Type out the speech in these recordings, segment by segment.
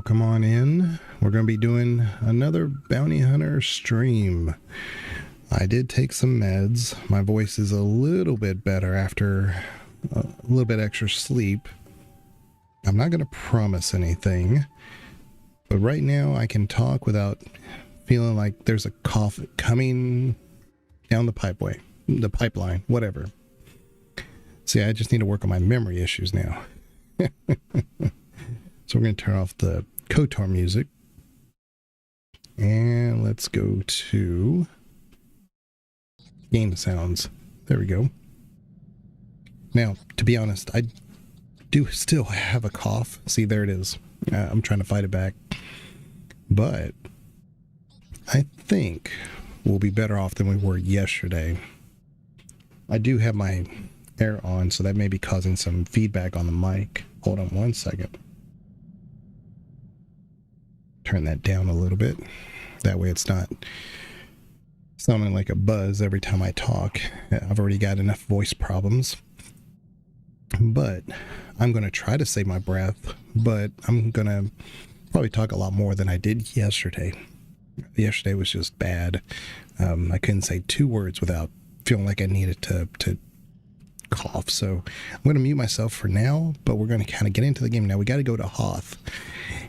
Welcome on in. We're going to be doing another bounty hunter stream. I did take some meds. My voice is a little bit better after a little bit extra sleep. I'm not going to promise anything, but right now I can talk without feeling like there's a cough coming down the pipeline, whatever. See, I just need to work on my memory issues now. So we're going to turn off the SWTOR music. And let's go to game sounds. There we go. Now, to be honest, I do still have a cough. See, there it is. I'm trying to fight it back. But I think we'll be better off than we were yesterday. I do have my air on, so that may be causing some feedback on the mic. Hold on one second. Turn that down a little bit. That way it's not sounding like a buzz every time I talk. I've already got enough voice problems. But I'm going to try to save my breath, but I'm going to probably talk a lot more than I did yesterday. Yesterday was just bad. I couldn't say 2 words without feeling like I needed to cough. So I'm going to mute myself for now, but we're going to kind of get into the game now. We got to go to Hoth.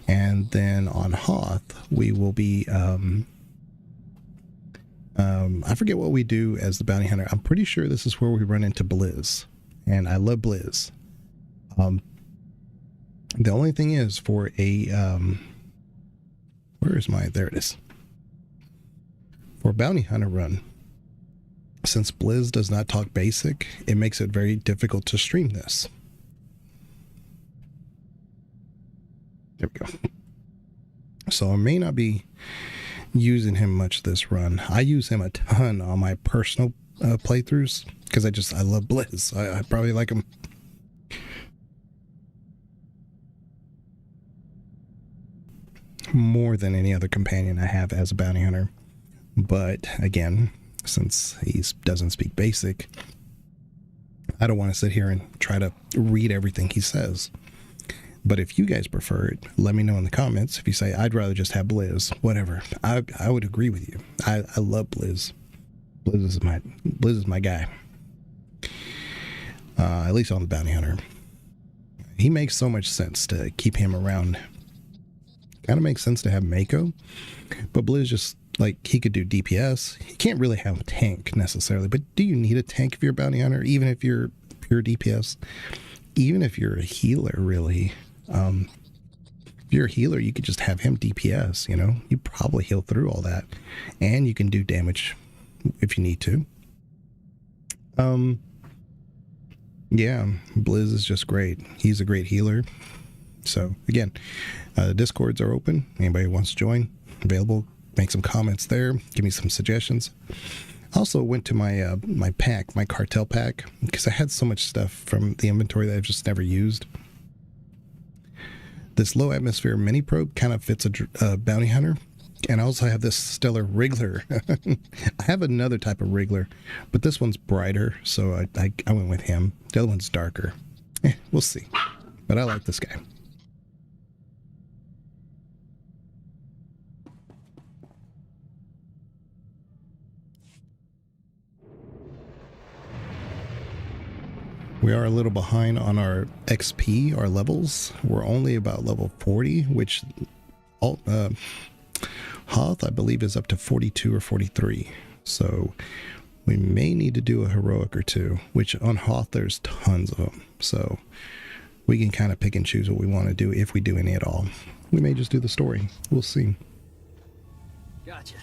And then on Hoth, we will be, I forget what we do as the bounty hunter. I'm pretty sure this is where we run into Blizz. And I love Blizz. The only thing is for a, where is my, there it is. For a bounty hunter run, since Blizz does not talk basic, it makes it very difficult to stream this. There we go. So I may not be using him much this run. I use him a ton on my personal playthroughs because I love Blizz. I probably like him more than any other companion I have as a bounty hunter. But again, since he doesn't speak basic, I don't want to sit here and try to read everything he says. But if you guys prefer it, let me know in the comments. If you say, I'd rather just have Blizz, whatever. I would agree with you. I love Blizz. Blizz is my guy. At least on the bounty hunter. He makes so much sense to keep him around. Kind of makes sense to have Mako. But Blizz just, like, he could do DPS. He can't really have a tank necessarily. But do you need a tank if you're a bounty hunter? Even if you're pure DPS? Even if you're a healer, really. If you're a healer, you could just have him DPS, you know? You probably heal through all that. And you can do damage if you need to. Yeah, Blizz is just great. He's a great healer. So, again, the Discords are open. Anybody who wants to join, available. Make some comments there. Give me some suggestions. I also went to my my pack, my cartel pack, because I had so much stuff from the inventory that I've just never used. This low atmosphere mini probe kind of fits a bounty hunter. And I also have this stellar wriggler. I have another type of wriggler, but this one's brighter, so I went with him. The other one's darker. We'll see. But I like this guy. We are a little behind on our XP, our levels. We're only about level 40, which Hoth, I believe, is up to 42 or 43. So we may need to do a heroic or two, which on Hoth, there's tons of them. So we can kind of pick and choose what we want to do if we do any at all. We may just do the story. We'll see. Gotcha.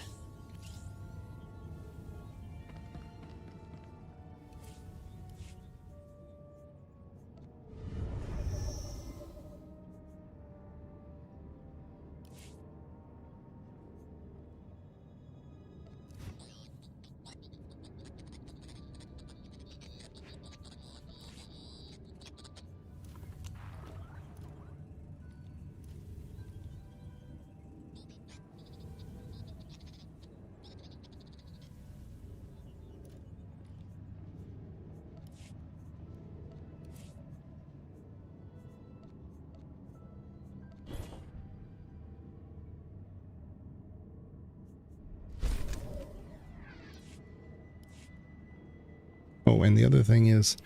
Oh, and the other thing is,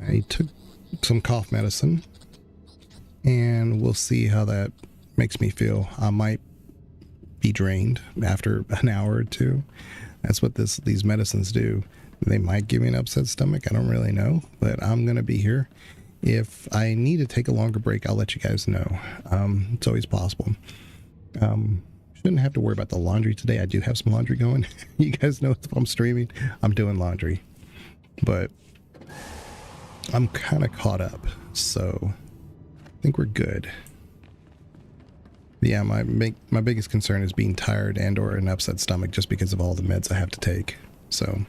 I took some cough medicine, and we'll see how that makes me feel. I might be drained after an hour or two. That's what these medicines do. They might give me an upset stomach. I don't really know, but I'm going to be here. If I need to take a longer break, I'll let you guys know. It's always possible. Shouldn't have to worry about the laundry today. I do have some laundry going. You guys know if I'm streaming, I'm doing laundry. But I'm kind of caught up, so I think we're good. Yeah, my biggest concern is being tired and or an upset stomach just because of all the meds I have to take. So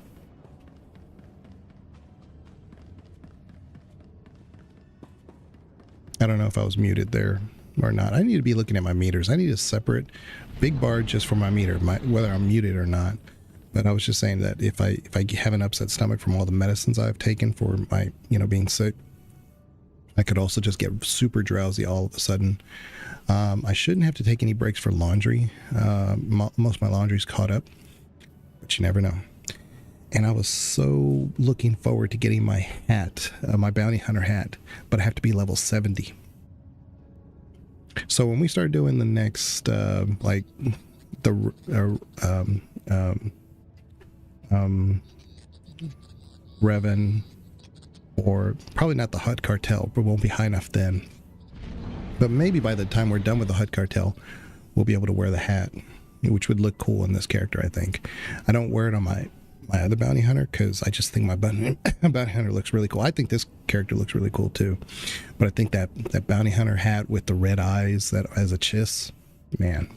I don't know if I was muted there or not. I need to be looking at my meters. I need a separate big bar just for my meter, whether I'm muted or not. But I was just saying that if I have an upset stomach from all the medicines I've taken for my, being sick, I could also just get super drowsy all of a sudden. I shouldn't have to take any breaks for laundry. Most of my laundry's caught up, but you never know. And I was so looking forward to getting my hat, my bounty hunter hat, but I have to be level 70. So when we start doing the next, like the Revan, or probably not the Hut Cartel, but won't be high enough then. But maybe by the time we're done with the Hut Cartel, we'll be able to wear the hat, which would look cool in this character, I think. I don't wear it on my other bounty hunter because I just think my bounty hunter looks really cool. I think this character looks really cool too. But I think that bounty hunter hat with the red eyes that as a chiss, man,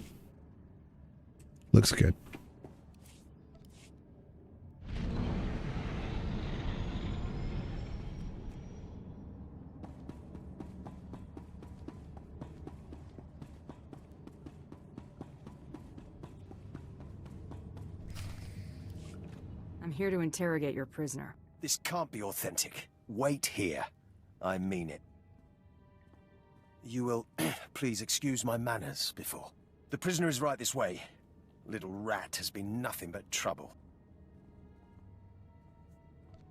looks good. I'm here to interrogate your prisoner. This can't be authentic. Wait here. I mean it. You will please excuse my manners before. The prisoner is right this way. Little rat has been nothing but trouble.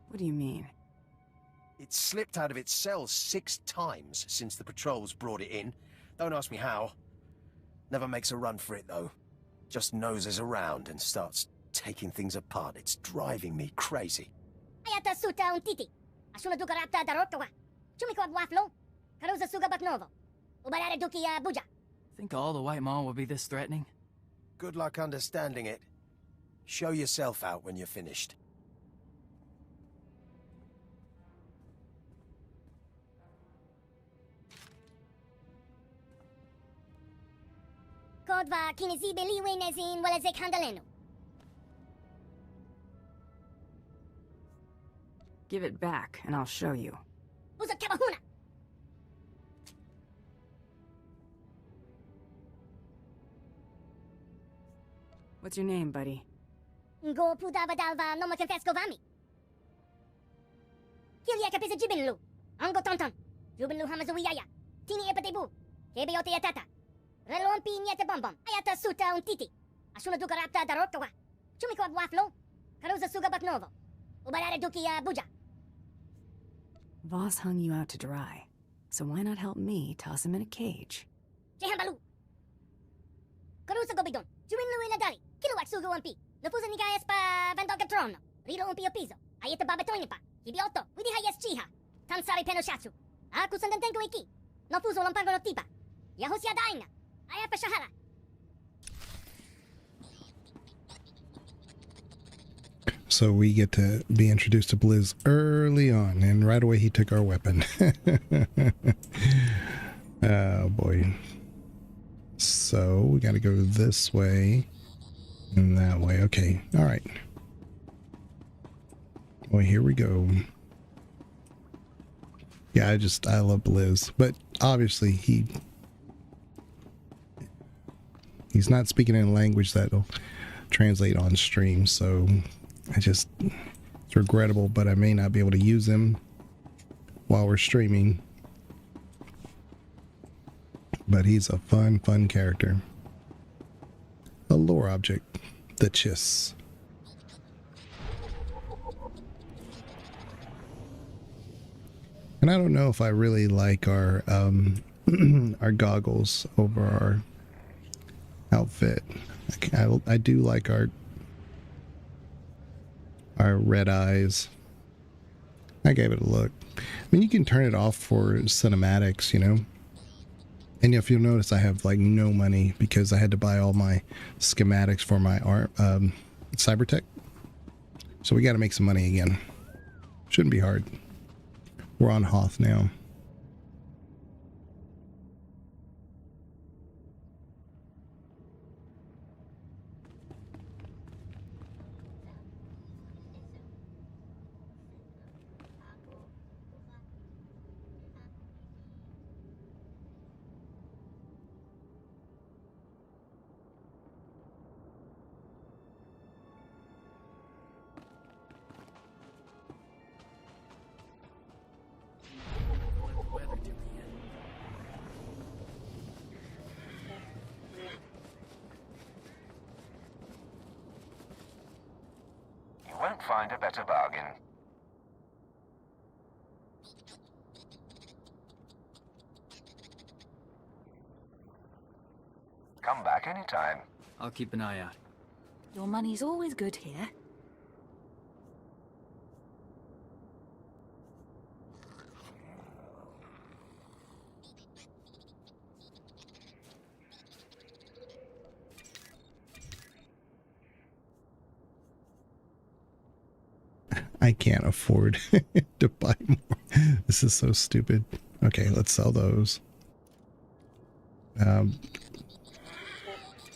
What do you mean? It slipped out of its cell 6 times since the patrols brought it in. Don't ask me how. Never makes a run for it, though. Just noses around and starts taking things apart. It's driving me crazy. Think all the White Maw will be this threatening? Good luck understanding it. Show yourself out when you're finished. Give it back, and I'll show you. What's your name, buddy? Go pudavadalva no makenfeskovami. Kilia kapisa jibinlu. Ango tonton. Jubinlu hamazuiyaya. Tini epatebu. Kebeyote yatata. Relon pinyete bombom. Ayata suta un titi. Asuna duka rapta darokawa. Chumiko waflo. Karuza suga baknovo. Ubarare duki buja. Voss hung you out to dry, so why not help me toss him in a cage? Jehambalu. Karuza gobidon. Jubinlu iladari. Kiluak sugu umpi. Nafusa ni gayas pa vandoga trono. Rilo umpi piso. Ayeta babatoini pa. Hibioto. Widi hayas chiha. Tansari penoshatsu. Aku sandantengo iki. Nafuso lampango no tipa. Yahusia daina. Ayapa shahara. So we get to be introduced to Blizz early on, and right away he took our weapon. Oh boy. So we got to go this way and that way. Okay. All right. Well, here we go. Yeah, I love Blizz, but obviously he's not speaking in a language that'll translate on stream, so it's regrettable, but I may not be able to use him while we're streaming. But he's a fun character. A lore object, the Chiss. And I don't know if I really like our our goggles over our outfit. I do like our red eyes. I gave it a look. I mean, you can turn it off for cinematics, you know. And if you'll notice, I have like no money because I had to buy all my schematics for my cybertech. So we got to make some money again. Shouldn't be hard. We're on Hoth now. You won't find a better bargain. Come back anytime. I'll keep an eye out. Your money's always good here. I can't afford to buy more. This is so stupid. Okay, let's sell those.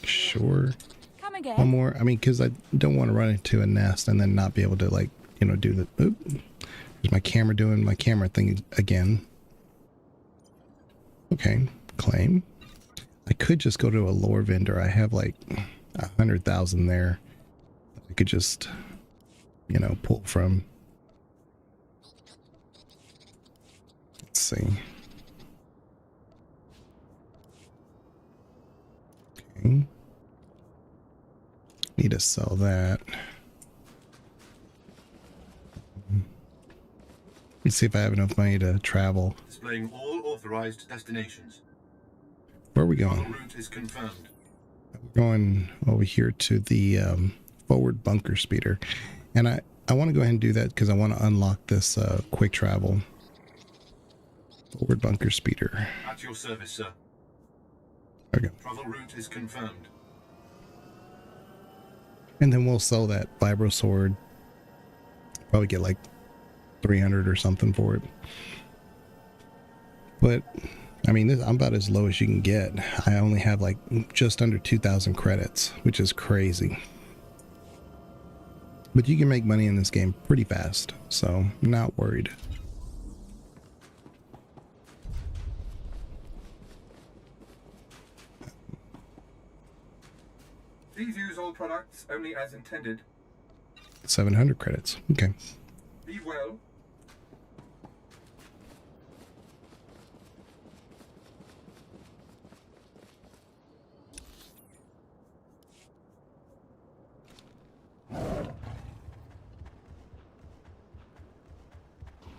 Sure. Come again. One more. I mean, because I don't want to run into a nest and then not be able to, like, you know, do the... Oop. Is my camera doing my camera thing again? Okay, claim. I could just go to a lore vendor. I have like 100,000 there. I could just, you know, pull from. Let's see. Okay. Need to sell that. Let's see if I have enough money to travel. Displaying all authorized destinations. Where are we going? Route is confirmed. We're going over here to the forward bunker speeder. And I want to go ahead and do that because I want to unlock this quick travel. Forward bunker speeder. At your service, sir. There we go. Travel route is confirmed. And then we'll sell that vibro sword. Probably get like 300 or something for it. But I mean, I'm about as low as you can get. I only have like just under 2,000 credits, which is crazy. But you can make money in this game pretty fast, so I'm not worried. Please use all products only as intended. 700 credits. Okay. Be well.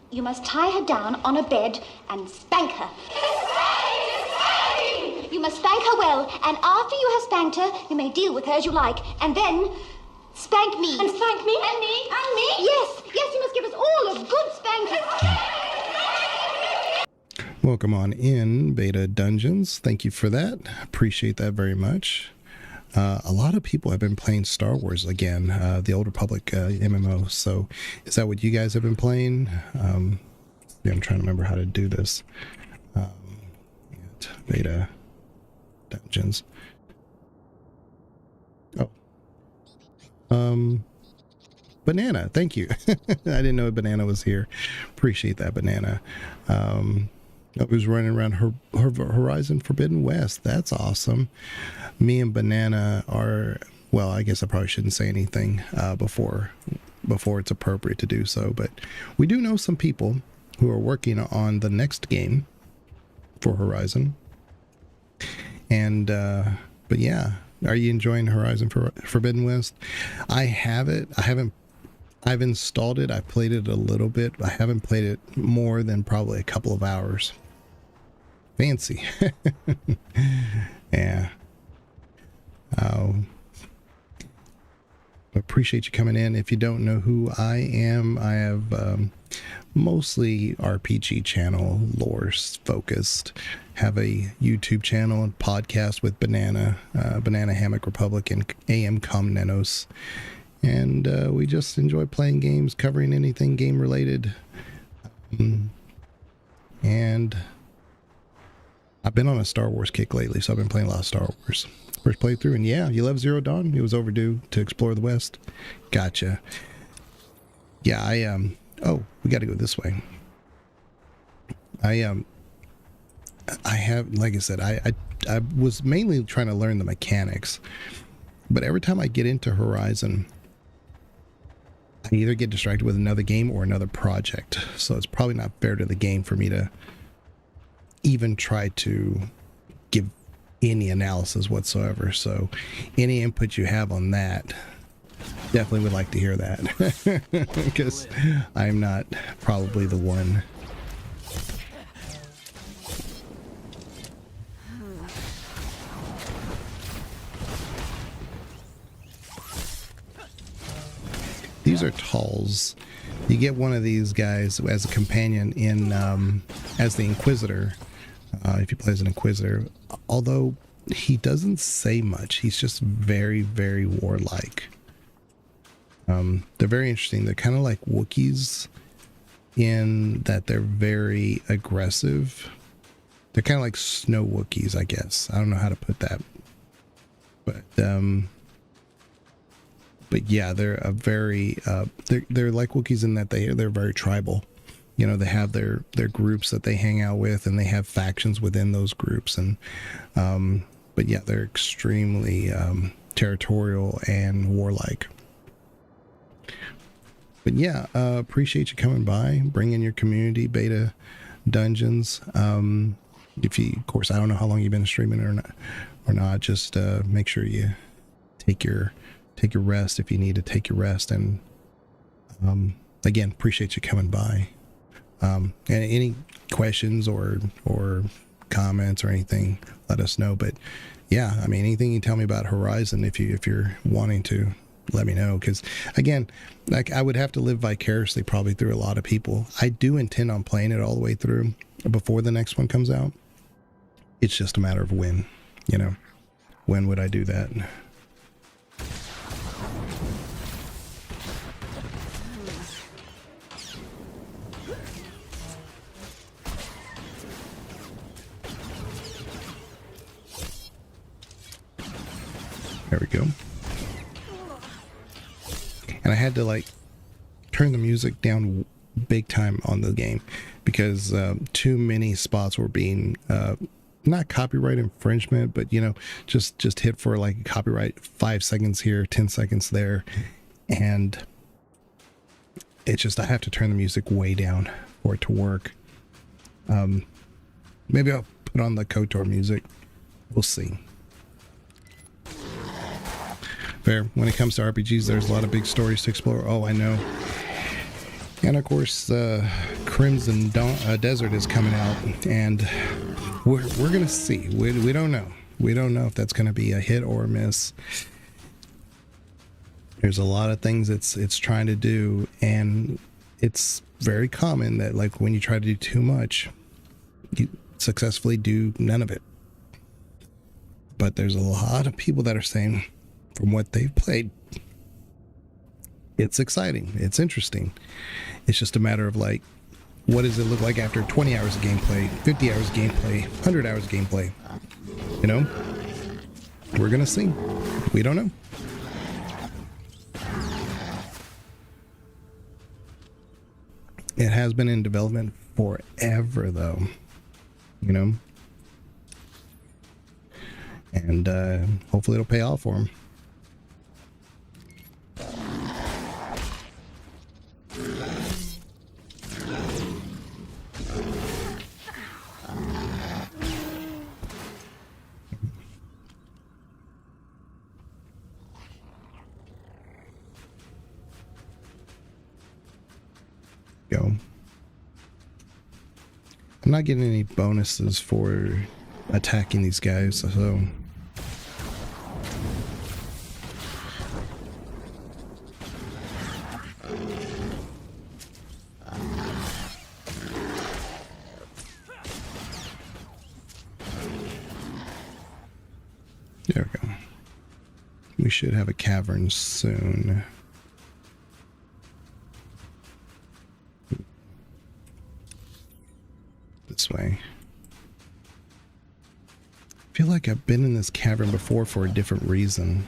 You must tie her down on a bed and spank her. You must spank her well, and after you have spanked her, you may deal with her as you like, and then spank me. And spank me? And me? And me? Yes, yes, you must give us all a good spanking. Welcome on in, Beta Dungeons. Thank you for that. Appreciate that very much. A lot of people have been playing Star Wars again, the Old Republic MMO. So is that what you guys have been playing? Yeah, I'm trying to remember how to do this. Beta Dungeons. Oh. Banana, thank you. I didn't know Banana was here. Appreciate that, Banana. I was running around her Horizon Forbidden West. That's awesome. Me and Banana are, well, I guess I probably shouldn't say anything before it's appropriate to do so, but we do know some people who are working on the next game for Horizon. And but yeah, are you enjoying Horizon Forbidden West? I have it. I I've installed it. I played it a little bit. I haven't played it more than probably a couple of hours. Fancy. Yeah. Appreciate you coming in. If you don't know who I am, I have mostly RPG channel, lore focused. Have a YouTube channel and podcast with Banana Hammock Republic and AM Com Nenos. And we just enjoy playing games, covering anything game related. And I've been on a Star Wars kick lately, so I've been playing a lot of Star Wars. First playthrough, and yeah, you love Zero Dawn? It was overdue to explore the West. Gotcha. Yeah, oh, we got to go this way. I have, like I said, I was mainly trying to learn the mechanics, but every time I get into Horizon, I either get distracted with another game or another project. So it's probably not fair to the game for me to even try to give any analysis whatsoever. So any input you have on that, definitely would like to hear that, because I'm not probably the one. These are Talls. You get one of these guys as a companion in as the Inquisitor, if you play as an Inquisitor, although he doesn't say much. He's just very, very warlike. They're very interesting. They're kind of like Wookiees in that they're very aggressive. They're kind of like snow Wookiees, I guess. I don't know how to put that. But yeah, they're a very they're like Wookiees in that they're very tribal. You know, they have their groups that they hang out with, and they have factions within those groups. And but yeah, they're extremely territorial and warlike. But yeah, appreciate you coming by, bringing your community beta dungeons. If you, of course, I don't know how long you've been streaming or not. Just make sure you take your rest if you need to take your rest. And again, appreciate you coming by. And any questions or comments or anything, let us know. But yeah, I mean, anything you tell me about Horizon, if you're wanting to, let me know. Because again, like, I would have to live vicariously probably through a lot of people. I do intend on playing it all the way through before the next one comes out. It's just a matter of when, when would I do that? There we go. And I had to like turn the music down big time on the game because too many spots were being not copyright infringement, but just hit for like copyright 5 seconds here, 10 seconds there, and it's just I have to turn the music way down for it to work. Maybe I'll put on the KOTOR music. We'll see. Fair. When it comes to RPGs, there's a lot of big stories to explore. Oh, I know. And of course, Crimson Desert is coming out, and we're gonna see. We don't know. We don't know if that's gonna be a hit or a miss. There's a lot of things it's trying to do, and it's very common that like when you try to do too much, you successfully do none of it. But there's a lot of people that are saying, from what they've played, it's exciting, it's interesting. It's just a matter of like, what does it look like after 20 hours of gameplay, 50 hours of gameplay, 100 hours of gameplay? We're gonna see. We don't know. It has been in development forever though, and hopefully it'll pay off for them. Go. I'm not getting any bonuses for attacking these guys, so... There we go. We should have a cavern soon. This way. I feel like I've been in this cavern before for a different reason.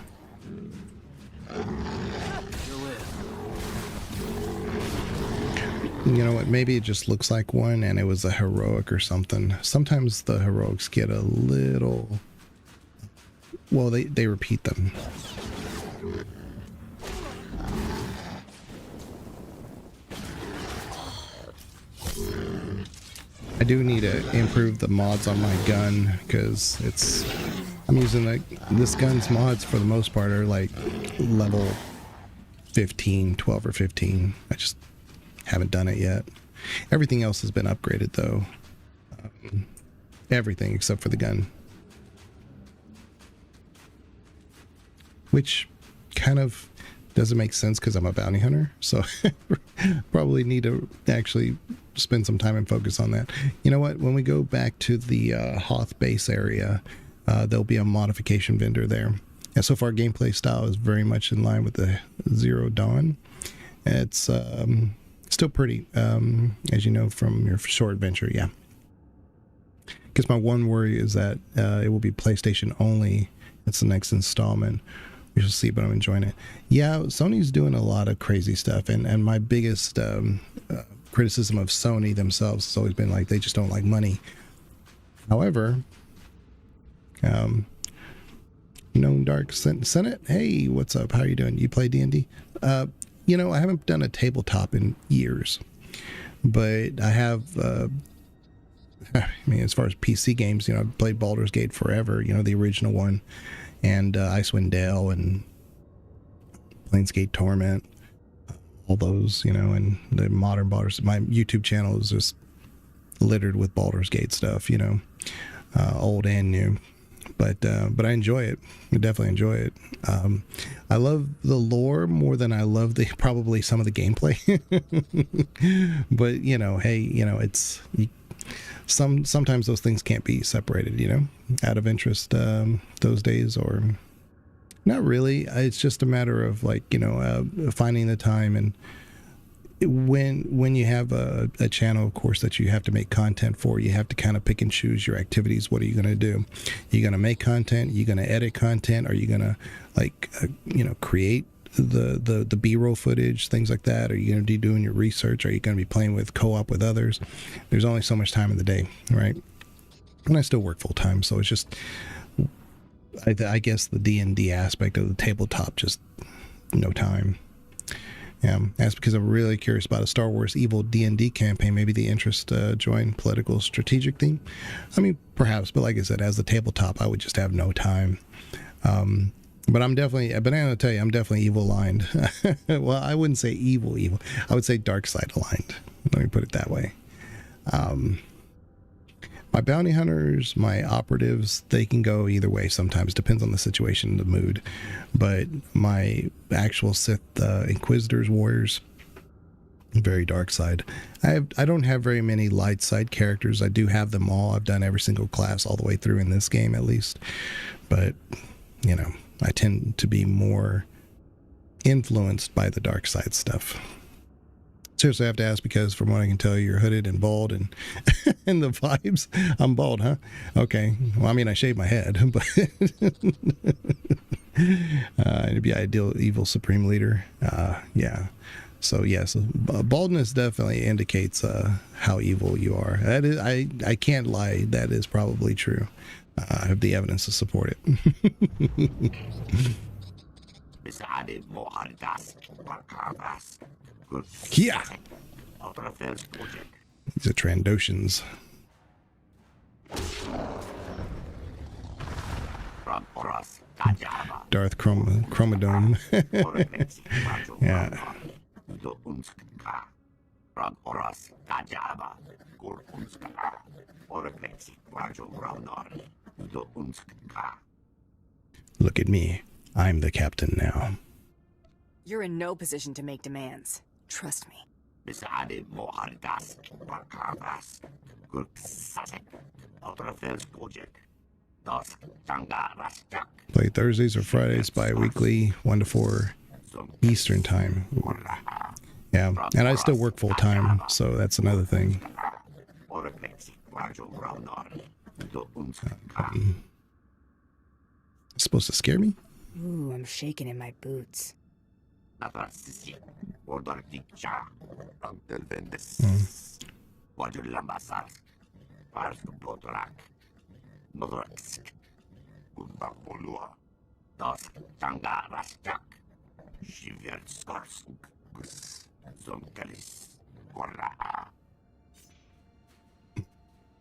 You know what, maybe it just looks like one and it was a heroic or something. Sometimes the heroics get a little... Well, they repeat them. I do need to improve the mods on my gun because I'm using this gun's mods for the most part are like level 15, 12 or 15. I just haven't done it yet. Everything else has been upgraded though. Everything except for the gun. Which kind of doesn't make sense because I'm a bounty hunter, so probably need to actually spend some time and focus on that. You know what? When we go back to the Hoth base area, there'll be a modification vendor there. And so far, gameplay style is very much in line with the Zero Dawn. It's still pretty, as you know from your short adventure, yeah. Because my one worry is that it will be PlayStation only. It's the next installment. We shall see, but I'm enjoying it. Yeah, Sony's doing a lot of crazy stuff, and my biggest criticism of Sony themselves has always been like they just don't like money. However, Known Dark Senate, hey, what's up? How are you doing? You play D&D? You know, I haven't done a tabletop in years, but I have. I mean, as far as PC games, you know, I've played Baldur's Gate forever. You know, the original one. And Icewind Dale and Planescape Torment, all those, you know, and the modern Baldur's. My YouTube channel is just littered with Baldur's Gate stuff, you know, old and new. But I enjoy it. I definitely enjoy it. I love the lore more than I love probably some of the gameplay. But you know, hey, you know, it's. Sometimes those things can't be separated, you know, out of interest those days, or not really. It's just a matter of like, you know, finding the time. And when you have a channel, of course, that you have to make content for, you have to kind of pick and choose your activities. What are you going to do? You're going to make content? You're going to edit content? Are you going to like, you know, create the B-roll footage, things like that? Are you going to be doing your research? Are you going to be playing with co-op with others? There's only so much time in the day, right? And I still work full time, so it's just I guess the D&D aspect of the tabletop, just no time. Yeah, that's because I'm really curious about a Star Wars Evil D&D campaign. Maybe the interest join political strategic theme. I mean, perhaps, but like I said, as the tabletop, I would just have no time. But I'm definitely, but I'm going to tell you, I'm definitely evil aligned. Well, I wouldn't say evil. I would say dark side aligned. Let me put it that way. My bounty hunters, my operatives, they can go either way sometimes. Depends on the situation, the mood. But my actual Sith Inquisitors, warriors, very dark side. I don't have very many light side characters. I do have them all. I've done every single class all the way through in this game, at least. But, you know, I tend to be more influenced by the dark side stuff. Seriously, I have to ask because from what I can tell, you're hooded and bald and and the vibes. I'm bald, huh? Okay. Well, I mean, I shaved my head, but it'd be ideal evil supreme leader. Yeah. So yes, baldness definitely indicates how evil you are. That is, I can't lie. That is probably true. I have the evidence to support it. Yeah. These are Trandoshans. Darth Chromodome. Yeah. Look at me. I'm the captain now. You're in no position to make demands. Trust me. Play Thursdays or Fridays bi-weekly, 1 to 4 Eastern time. Ooh. Yeah, and I still work full time, so that's another thing. It's supposed to scare me? Ooh, I'm shaking in my boots.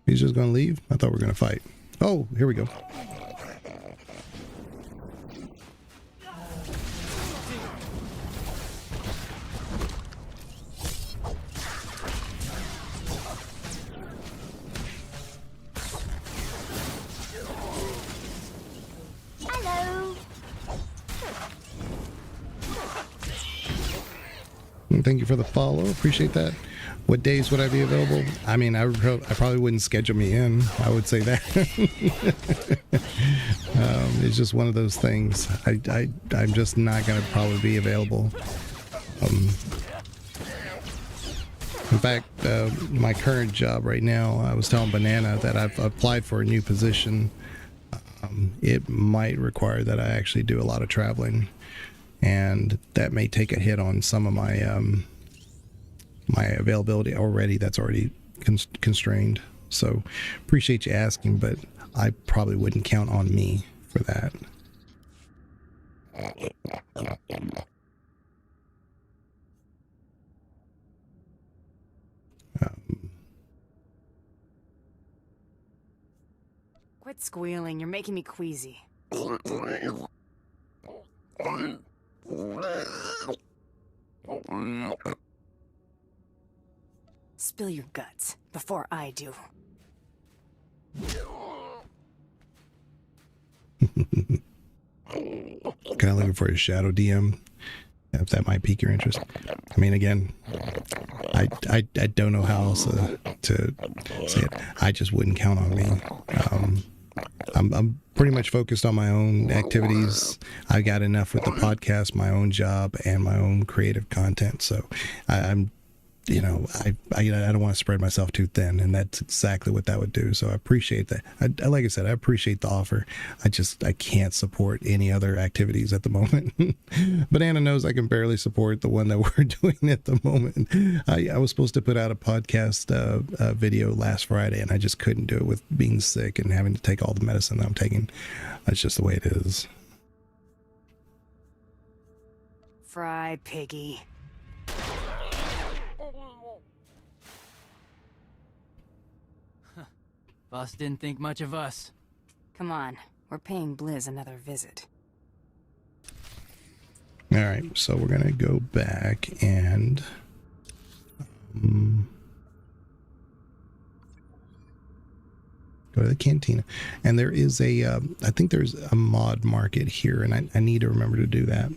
He's just gonna leave? I thought we were gonna fight. Oh, here we go. Hello. Thank you for the follow. Appreciate that. What days would I be available? I mean, I probably wouldn't schedule me in. I would say that. It's just one of those things. I'm just not going to probably be available. In fact, my current job right now, I was telling Banana that I've applied for a new position. It might require that I actually do a lot of traveling, and that may take a hit on some of my my availability already. That's already constrained. So appreciate you asking, but I probably wouldn't count on me for that. Quit squealing. You're making me queasy. Spill your guts before I do. Kind of looking for a shadow DM, if that might pique your interest. I mean, again, I don't know how else to say it. I just wouldn't count on me. I'm pretty much focused on my own activities. I got enough with the podcast, my own job, and my own creative content. So I'm, you know, I don't want to spread myself too thin, and that's exactly what that would do. So I appreciate that. Like I said, I appreciate the offer. I can't support any other activities at the moment. Banana knows I can barely support the one that we're doing at the moment. I was supposed to put out a podcast video last Friday, and I just couldn't do it with being sick and having to take all the medicine that I'm taking. That's just the way it is. Fry piggy. Boss didn't think much of us. Come on, we're paying Blizz another visit. All right, so we're gonna go back and go to the cantina, and there is a I think there's a mod market here, and I need to remember to do that.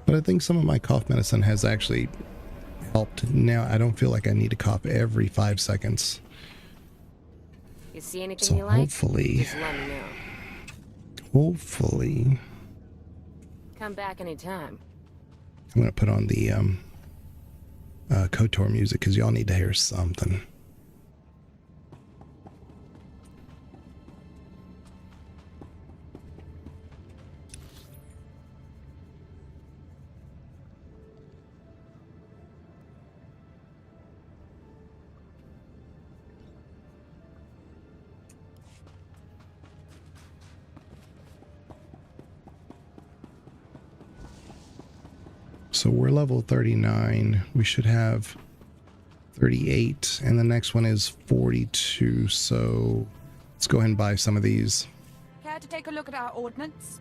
But I think some of my cough medicine has actually helped. Now I don't feel like I need to cough every 5 seconds. You see anything So you like? hopefully, Just let me know. hopefully, Come back anytime. I'm gonna put on the KOTOR music because y'all need to hear something. So we're level 39. We should have 38, and the next one is 42. So let's go ahead and buy some of these. Care to take a look at our ordnance?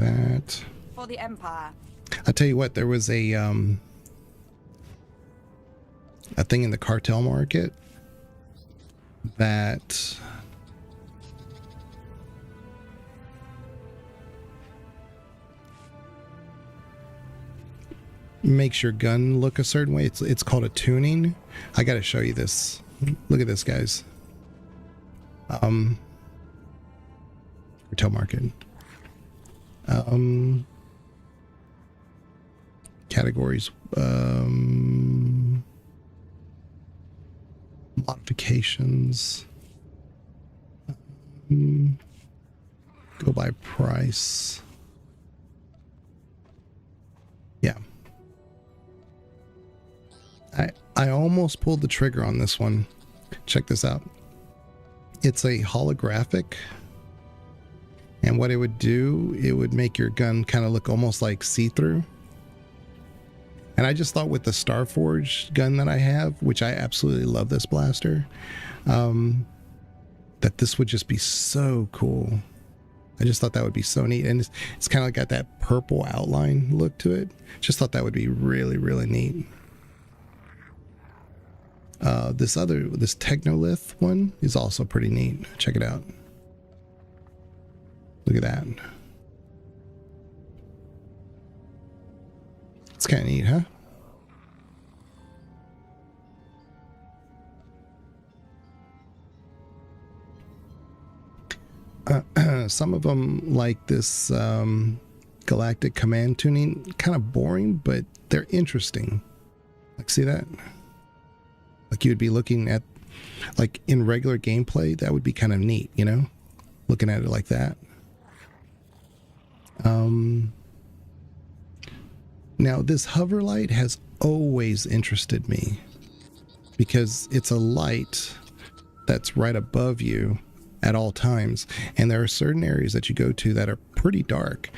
that. For the Empire. I tell you what, there was a thing in the cartel market that makes your gun look a certain way. It's called a tuning. I got to show you this. Look at this, guys. Retail market. Categories. Modifications. Go by price. Yeah. I almost pulled the trigger on this one. Check this out. It's a holographic, and what it would do, it would make your gun kind of look almost like see-through. And I just thought with the Starforge gun that I have, which I absolutely love this blaster, that this would just be so cool. I just thought that would be so neat. And it's kind of got that purple outline look to it. Just thought that would be really, really neat. This Technolith one is also pretty neat. Check it out. Look at that. It's kind of neat, huh? Some of them, like this galactic command tuning, kind of boring, but they're interesting. Like, see that? Like, you would be looking at, like, in regular gameplay, that would be kind of neat, you know? Looking at it like that. Now, this hover light has always interested me because it's a light that's right above you at all times, and there are certain areas that you go to that are pretty dark,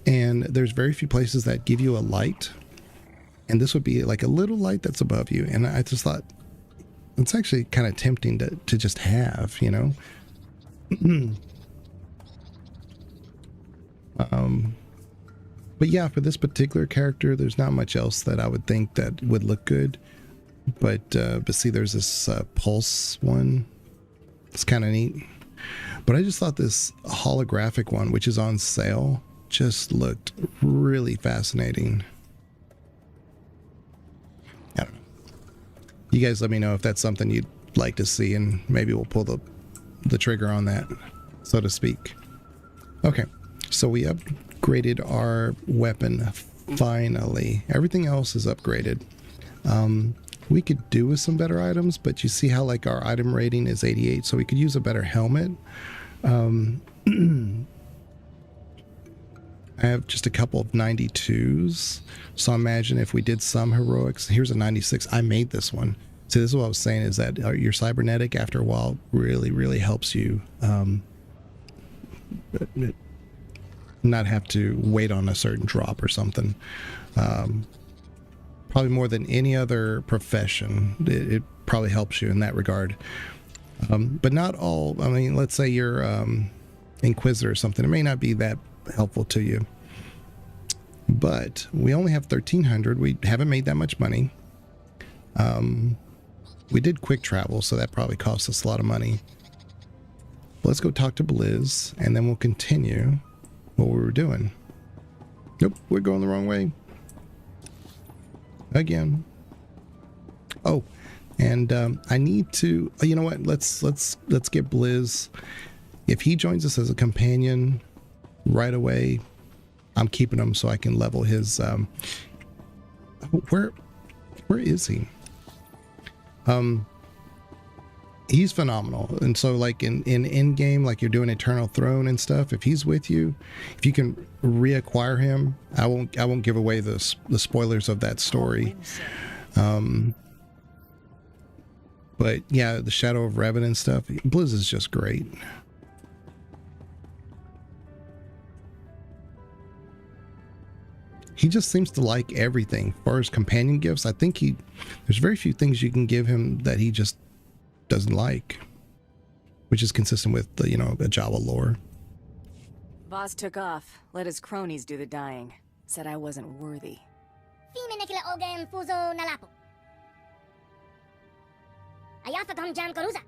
and there's very few places that give you a light, and this would be like a little light that's above you. And I just thought it's actually kind of tempting to just have, you know. But yeah, for this particular character, there's not much else that I would think that would look good. But see, there's this pulse one. It's kind of neat. But I just thought this holographic one, which is on sale, just looked really fascinating. I don't know. You guys let me know if that's something you'd like to see, and maybe we'll pull the trigger on that, so to speak. Okay, so we upgraded our weapon finally. Everything else is upgraded. We could do with some better items, but you see how, like, our item rating is 88, so we could use a better helmet. I have just a couple of 92s, so imagine if we did some heroics. Here's a 96. I made this one. See, this is what I was saying, is that your cybernetic, after a while, really, really helps you not have to wait on a certain drop or something. Probably more than any other profession, it probably helps you in that regard. But not all. I mean, let's say you're Inquisitor or something. It may not be that helpful to you. But we only have 1,300. We haven't made that much money. We did quick travel, so that probably cost us a lot of money. Let's go talk to Blizz, and then we'll continue what we were doing. Nope, we're going the wrong way. Again. Oh, and I need to, you know what, let's get Blizz. If he joins us as a companion right away, I'm keeping him so I can level his where is he? He's phenomenal. And so, like, in game, like you're doing Eternal Throne and stuff, if he's with you, if you can reacquire him, I won't give away the spoilers of that story. But yeah, the Shadow of Revenant stuff, Blizz is just great. He just seems to like everything. As far as companion gifts, I think there's very few things you can give him that he just doesn't like, which is consistent with the, you know, the Jawa lore. Boss took off, let his cronies do the dying. Said I wasn't worthy. Fime nekila ogen fuzo nalapo. Ayafa kom jam koruza.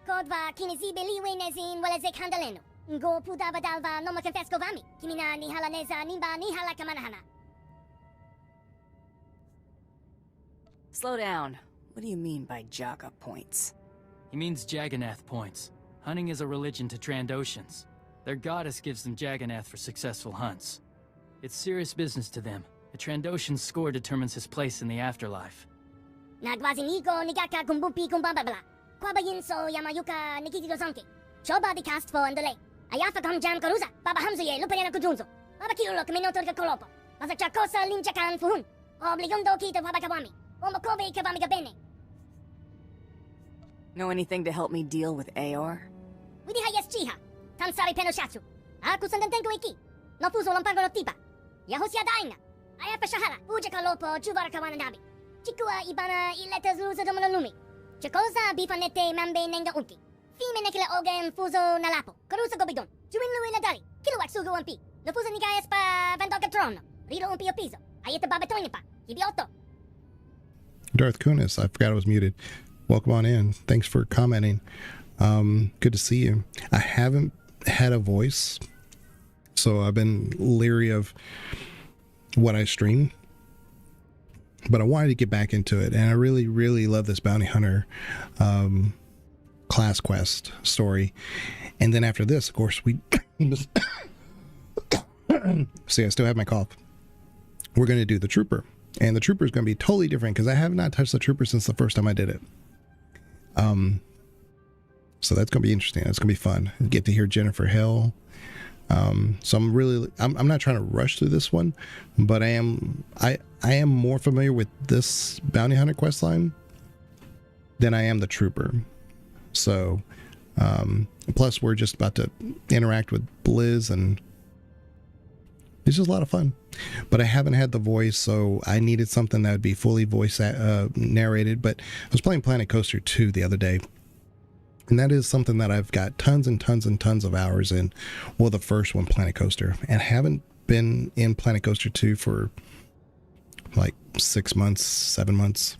Kodva kinizibeli wenezin walezek handaleno. Go pudava dalva no confesco vami. Kimina ni halaneza nimba ni hala kamanahana. Slow down. What do you mean by Jaga points? He means Jagannath points. Hunting is a religion to Trandoshans. Their goddess gives them Jagannath for successful hunts. It's serious business to them. A Trandoshan's score determines his place in the afterlife. Nagwaziniko nigaka kumbumpi kumbababla. Kwabayin so yamayuka nikitido zonke. Choba di cast for andole. Ayafa kom jam koruza. Baba hamzuye luperena kujunzo. Baba kiulo kaminotor ka kolopo. Basa chakosa linchakan fuhun. Obligundo kita wabakawami. Omokobe kabami gabene. Know anything to help me deal with AR? Widiha yeschiha. Tansari penoshatsu. Aku sandantenko iki. No fuso lampago no tipa. Yahosia daina. Ayafa shahara. Uja kalopo chuvara kawanadabi. Chikua ibana ileta zuza domonolumi. Chakosa bifanete mambe nenga unti. Fime nekile ogen fuso nalapo. Karusa gobidon. Juinlu iladari. Kilowatt sugo umpi. No fuso nigayas pa vandoka trono. Rido umpi opiso. Ayeta babatoinipa. Ibioto. Darth Kunis, I forgot I was muted. Welcome on in. Thanks for commenting. Good to see you. I haven't had a voice, so I've been leery of what I stream, but I wanted to get back into it, and I really, really love this bounty hunter class quest story. And then after this, of course, we see, I still have my cough. We're going to do the trooper. And the trooper is going to be totally different because I have not touched the trooper since the first time I did it. So that's going to be interesting. That's going to be fun. Get to hear Jennifer Hill. So I'm not trying to rush through this one, but I am more familiar with this bounty hunter quest line than I am the trooper. So, plus we're just about to interact with Blizz, and it's just a lot of fun. But I haven't had the voice, so I needed something that would be fully voice narrated. But I was playing Planet Coaster 2 the other day, and that is something that I've got tons and tons and tons of hours in. Well, the first one, Planet Coaster, and haven't been in Planet Coaster 2 for like 6 months, 7 months.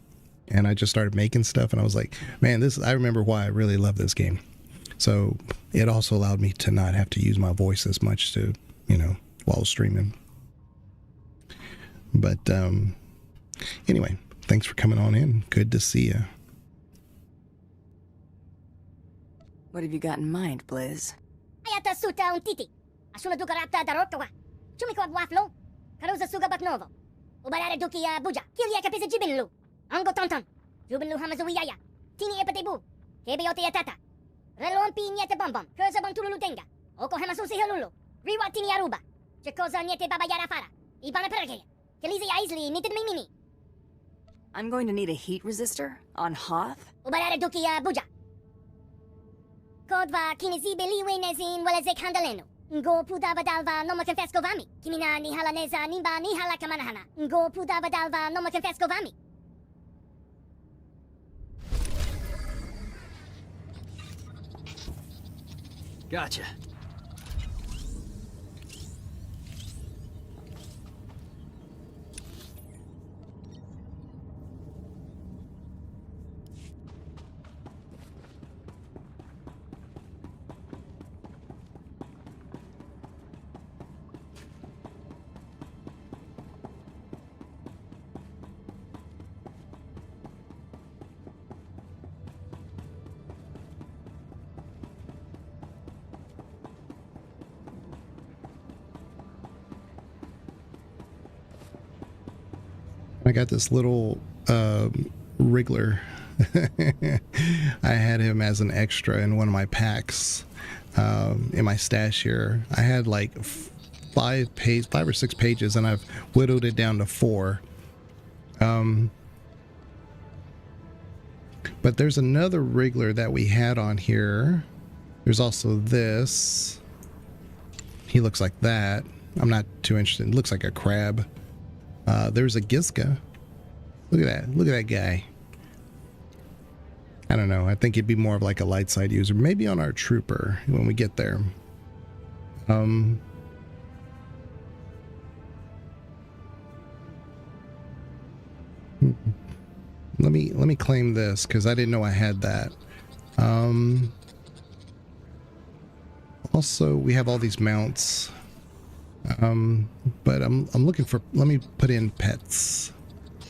And I just started making stuff, and I was like, man, I remember why I really love this game. So it also allowed me to not have to use my voice as much while streaming. But anyway, thanks for coming on in. Good to see you. What have you got in mind, Blizz? Ayata suta un titi. Asuna dukarapta darokawa. Chumiko waflo. Karuza suga baknovo. Ubarare duki buja. Kilia kapisa jibinlu. Ango tonton. Jubinlu hamazuiyaya. Tini epatebu. Kebeyote yatata. Relon pi niete bombom. Kurza bontululu tenga. Oko hamasusi helulu. Riwa tini aruba. Chekoza niete babayara fara. Ibana perke. Kelizi aisli nited mini. I'm going to need a heat resistor on Hoth. Ubarare duki buja. Kodva kinizibeli wenezin walezek handaleno. Go pudava dalva no confesco vami. Kimina ni halaneza nimba ni hala kamanahana. Go pudava dalva no confesco vami. Gotcha. I got this little wriggler. I had him as an extra in one of my packs in my stash here. I had like 5 or 6 pages, and I've whittled it down to 4. But there's another wriggler that we had on here. There's also this. He looks like that. I'm not too interested. It looks like a crab. There's a Giska. Look at that. Look at that guy. I don't know. I think it'd be more of like a light side user. Maybe on our trooper when we get there. Let me claim this because I didn't know I had that. Also, we have all these mounts. But I'm looking for. Let me put in pets.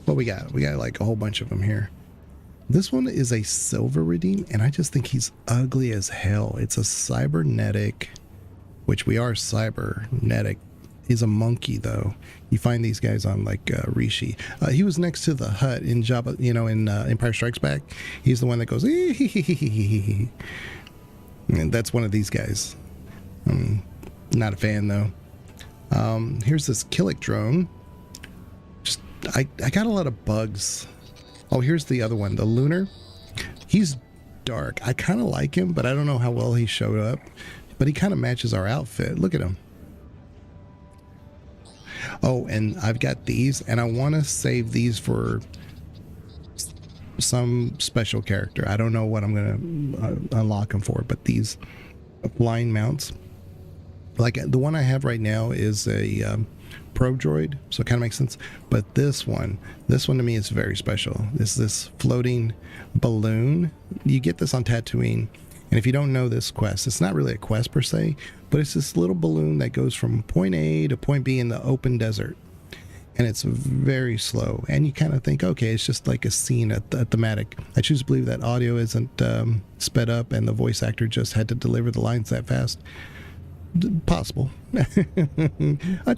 What we got? We got like a whole bunch of them here. This one is a silver redeem, and I just think he's ugly as hell. It's a cybernetic, which we are cybernetic. He's a monkey though. You find these guys on like Rishi. He was next to the hut in Jabba, you know, in Empire Strikes Back. He's the one that goes, and that's one of these guys. Not a fan though. Here's this Killick drone. Just I got a lot of bugs. Oh, here's the other one, the Lunar. He's dark. I kind of like him, but I don't know how well he showed up. But he kind of matches our outfit. Look at him. Oh, and I've got these, and I want to save these for some special character. I don't know what I'm going to unlock them for, but these flying mounts. Like the one I have right now is a probe droid, so it kind of makes sense. But this one to me is very special. This floating balloon. You get this on Tatooine, and if you don't know this quest, it's not really a quest per se, but it's this little balloon that goes from point A to point B in the open desert, and it's very slow. And you kind of think, okay, it's just like a scene, a thematic. I choose to believe that audio isn't sped up, and the voice actor just had to deliver the lines that fast. Possible. Maybe, I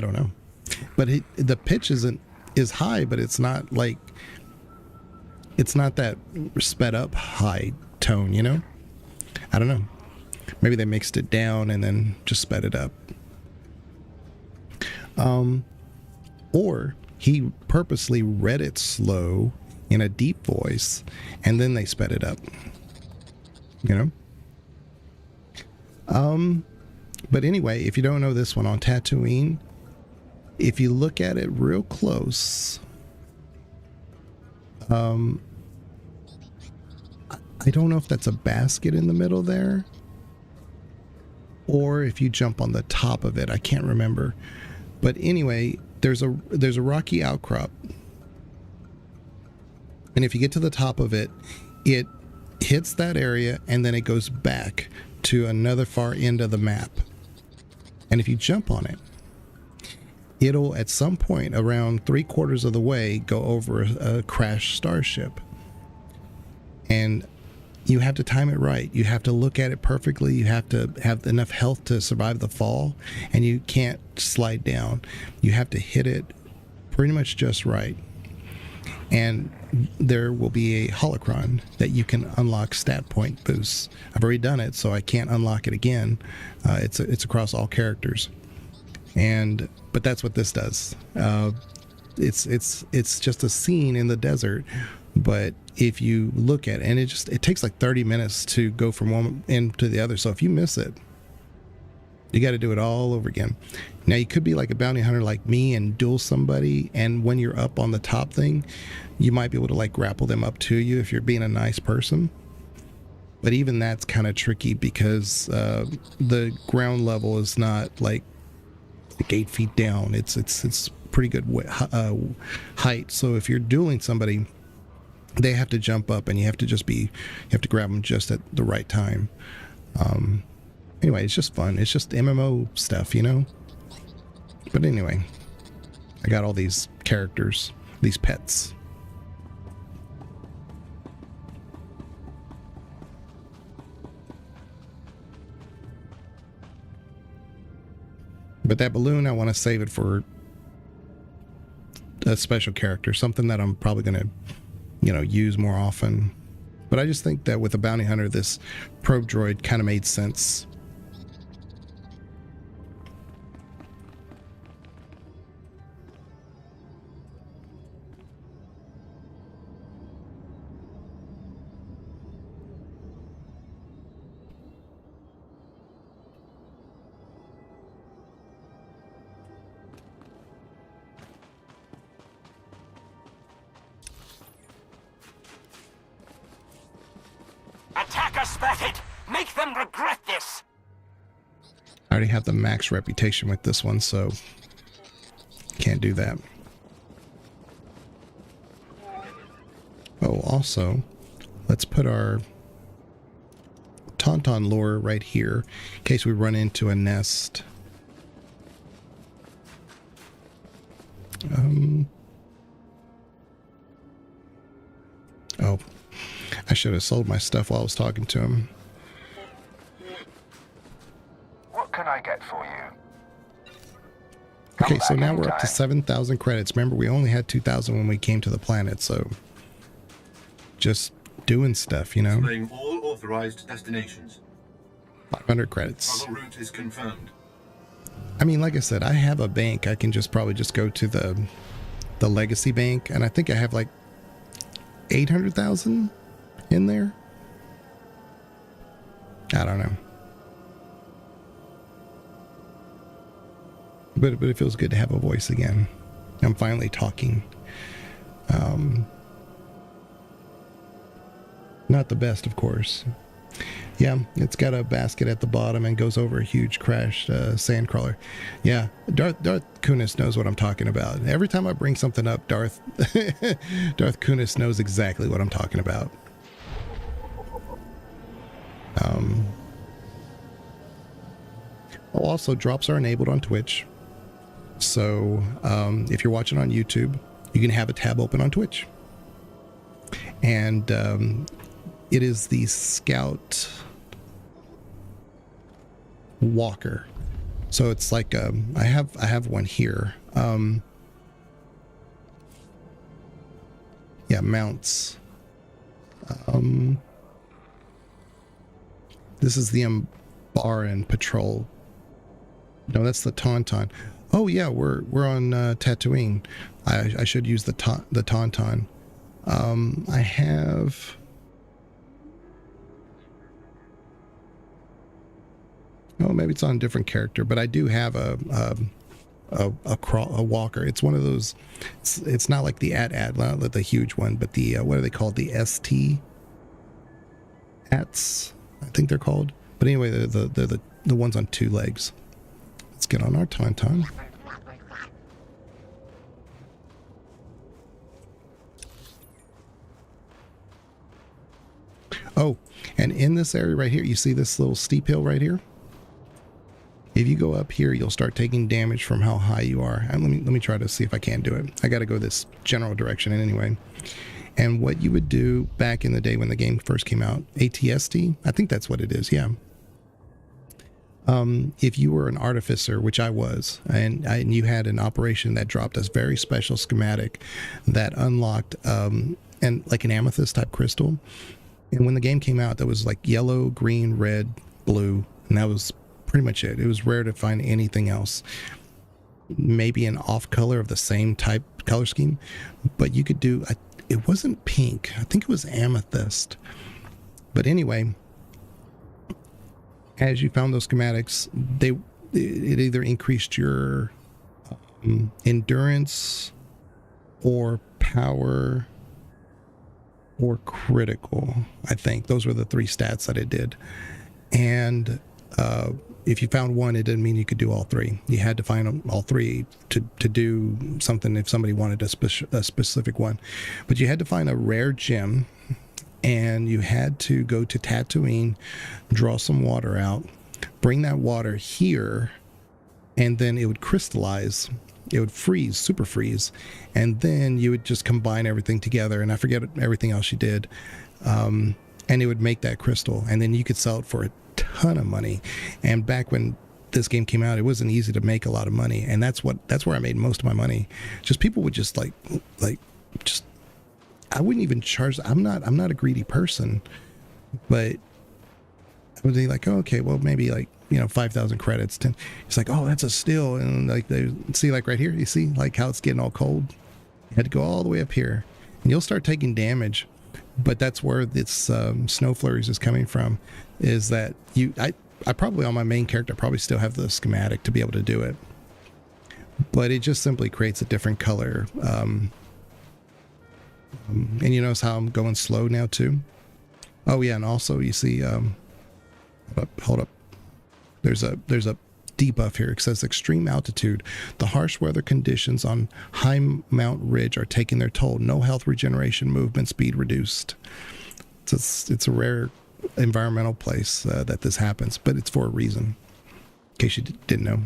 don't know. But the pitch is high, but it's not like, it's not that sped up high tone, you know? I don't know. Maybe they mixed it down and then just sped it up. Or he purposely read it slow in a deep voice, and then they sped it up, you know? But anyway, if you don't know this one, on Tatooine, if you look at it real close, I don't know if that's a basket in the middle there, or if you jump on the top of it. I can't remember. But anyway, there's a rocky outcrop. And if you get to the top of it, it hits that area and then it goes back to another far end of the map. And if you jump on it, it'll at some point around 3/4 of the way go over a crashed starship. And you have to time it right. You have to look at it perfectly. You have to have enough health to survive the fall, and you can't slide down. You have to hit it pretty much just right. And there will be a holocron that you can unlock stat point boosts. I've already done it, so I can't unlock it again. It's across all characters, but that's what this does. It's just a scene in the desert, but if you look at it, and it takes like 30 minutes to go from one end to the other. So if you miss it, you got to do it all over again. Now, you could be like a bounty hunter like me and duel somebody, and when you're up on the top thing, you might be able to like grapple them up to you if you're being a nice person. But even that's kind of tricky because the ground level is not like 8 feet down. It's pretty good height. So if you're dueling somebody, they have to jump up, and you have to grab them just at the right time. Anyway, it's just fun. It's just MMO stuff, you know? But anyway, I got all these characters, these pets. But that balloon, I want to save it for a special character, something that I'm probably going to, use more often. But I just think that with a bounty hunter, this probe droid kind of made sense. Is that it? Make them regret this! I already have the max reputation with this one, so can't do that. Oh, also, let's put our Tauntaun lure right here in case we run into a nest. Oh, I should have sold my stuff while I was talking to him. What can I get for you? Okay, so now we're up to 7,000 credits. Remember, we only had 2,000 when we came to the planet, so just doing stuff, you know. Displaying all authorized destinations. 500 credits. Travel route is confirmed. I mean, like I said, I have a bank. I can just probably just go to the legacy bank, and I think I have like 800,000 in there. I don't know. But it feels good to have a voice again. I'm finally talking. Not the best, of course. Yeah, it's got a basket at the bottom and goes over a huge crashed sandcrawler. Yeah, Darth Kunis knows what I'm talking about. Every time I bring something up, Darth Kunis knows exactly what I'm talking about. Also, drops are enabled on Twitch. So if you're watching on YouTube, you can have a tab open on Twitch. And it is the Scout Walker. So it's like I have one here. Yeah, mounts. This is the Mbaran patrol. No, that's the Tauntaun. Oh yeah, we're on Tatooine. I should use the Tauntaun. I have. Oh, maybe it's on a different character, but I do have a walker. It's one of those. It's not like the not the huge one, but the what are they called? The ST ATs, I think they're called. But anyway, the ones on two legs. Let's get on our Tauntaun. Oh, and in this area right here, you see this little steep hill right here? If you go up here, you'll start taking damage from how high you are. And let me try to see if I can do it. I got to go this general direction anyway. And what you would do back in the day when the game first came out, ATST, I think that's what it is, yeah. If you were an artificer, which I was, and you had an operation that dropped us very special schematic that unlocked and like an amethyst type crystal. And when the game came out, that was like yellow, green, red, blue, and that was pretty much it. It was rare to find anything else. Maybe an off color of the same type color scheme, but you could do. It wasn't pink. I think it was amethyst. But anyway, as you found those schematics, it either increased your endurance or power or critical. I think those were the three stats that it did. And if you found one, it didn't mean you could do all three. You had to find all three to do something if somebody wanted a specific one. But you had to find a rare gem, and you had to go to Tatooine, draw some water out, bring that water here, and then it would crystallize. It would freeze, super freeze, and then you would just combine everything together, and I forget everything else you did, and it would make that crystal, and then you could sell it for a ton of money. And back when this game came out, it wasn't easy to make a lot of money, and that's where I made most of my money. Just people would just like I wouldn't even charge. I'm not a greedy person, but I would be like, oh, okay, well, maybe like, 5,000 credits. It's like, oh, that's a steal. And like they see, like right here, you see like how it's getting all cold. You had to go all the way up here, and you'll start taking damage. But that's where this snow flurries is coming from. Is that I probably on my main character probably still have the schematic to be able to do it, but it just simply creates a different color. And you notice how I'm going slow now too. Oh yeah, and also you see, hold up. There's a debuff here. It says extreme altitude. The harsh weather conditions on High Mount Ridge are taking their toll. No health regeneration, movement speed reduced. It's a rare environmental place that this happens, but it's for a reason. In case you didn't know.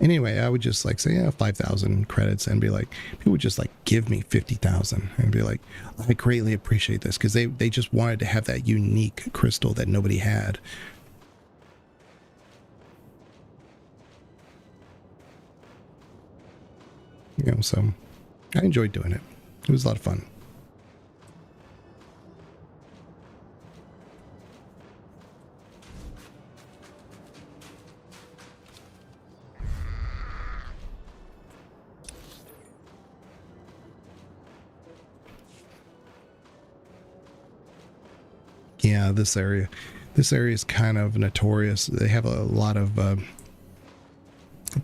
Anyway, I would just like say, yeah, 5,000 credits and be like, people would just like give me 50,000 and be like, I greatly appreciate this, because they just wanted to have that unique crystal that nobody had. You know, so I enjoyed doing it. It was a lot of fun. Yeah, this area is kind of notorious. They have a lot of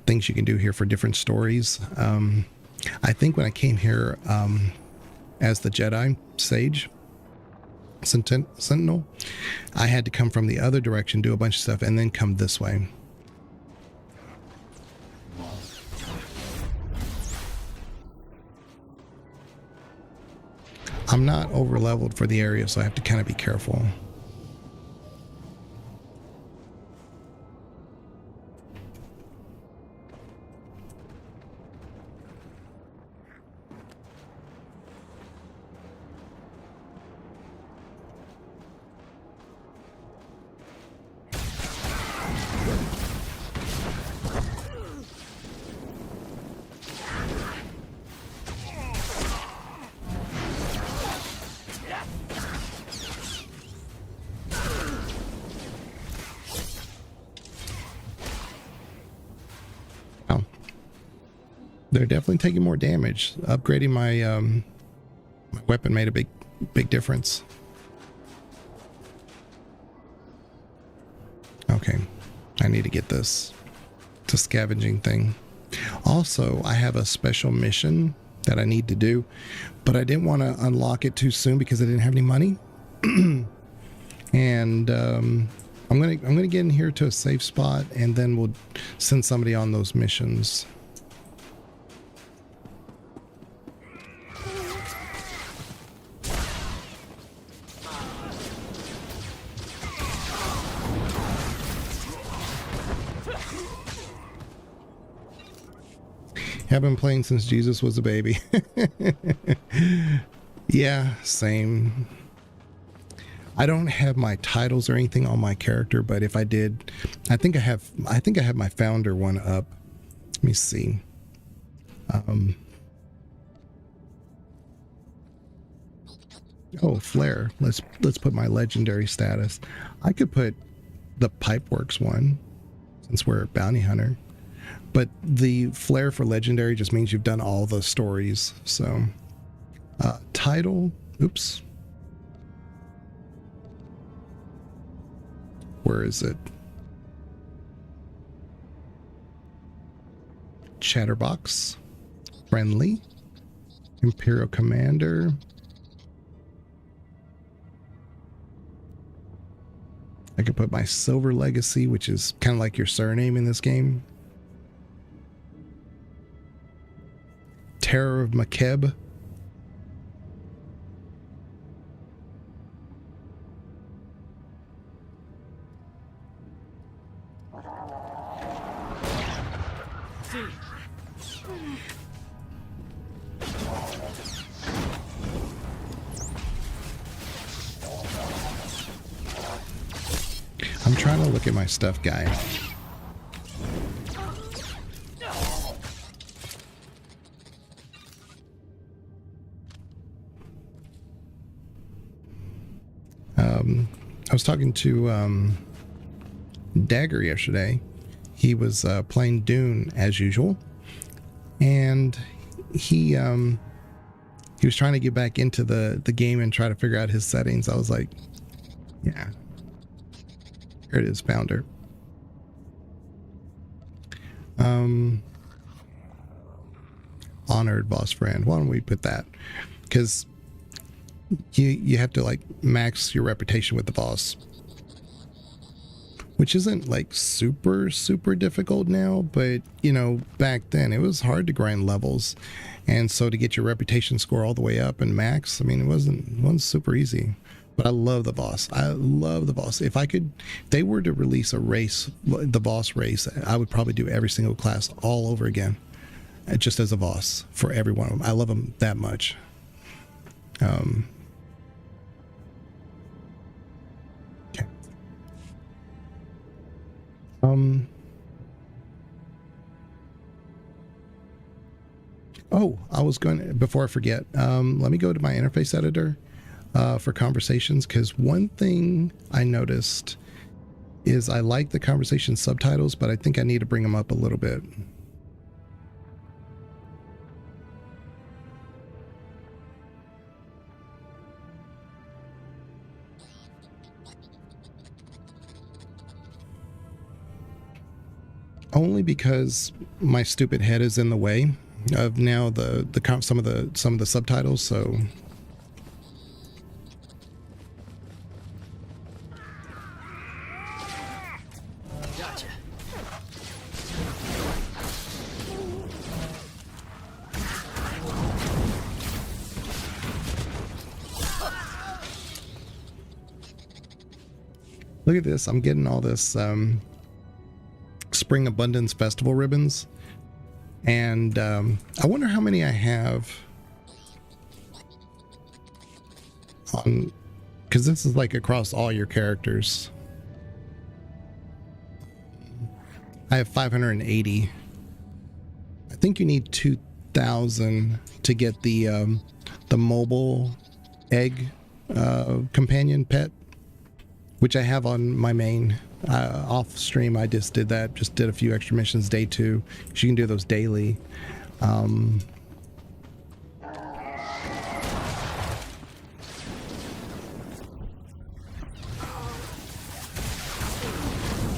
things you can do here for different stories. I think when I came here as the Jedi Sage Sentinel, I had to come from the other direction, do a bunch of stuff, and then come this way. I'm not over leveled for the area, so I have to kind of be careful. They're definitely taking more damage. Upgrading my weapon made a big difference. Okay, I need to get this scavenging thing. Also, I have a special mission that I need to do, but I didn't want to unlock it too soon because I didn't have any money. And I'm gonna get in here to a safe spot, and then we'll send somebody on those missions. I've been playing since Jesus was a baby. Yeah, same. I don't have my titles or anything on my character, but if I did, I think I have my founder one up. Let me see. Oh, Flare. Let's put my legendary status. I could put the Pipeworks one since we're a bounty hunter. But the Flare for legendary just means you've done all the stories. So, title. Oops. Where is it? Chatterbox. Friendly. Imperial Commander. I could put my Silver Legacy, which is kind of like your surname in this game. Terror of Makeb. I'm trying to look at my stuff, guy. I was talking to Dagger yesterday. He was playing Dune as usual, and he was trying to get back into the game and try to figure out his settings. I was like, yeah, here it is, founder. Honored boss friend. Why don't we put that? Because you have to like max your reputation with the boss, which isn't like super difficult now, but you know, back then it was hard to grind levels, and so to get your reputation score all the way up and max, I mean, it wasn't super easy. But I love the boss. I love the boss. If they were to release a race, the boss race, I would probably do every single class all over again, just as a boss for every one of them. I love them that much. Okay. Oh, I was going, before I forget, let me go to my interface editor for conversations, because one thing I noticed is I like the conversation subtitles, but I think I need to bring them up a little bit. Only because my stupid head is in the way of now some of the subtitles, so Gotcha. look at this. I'm getting all this Spring Abundance Festival ribbons, and I wonder how many I have on, because this is like across all your characters. I have 580. I think you need 2,000 to get the mobile egg companion pet, which I have on my main. Off stream, I just did that. Just did a few extra missions day 2. You can do those daily.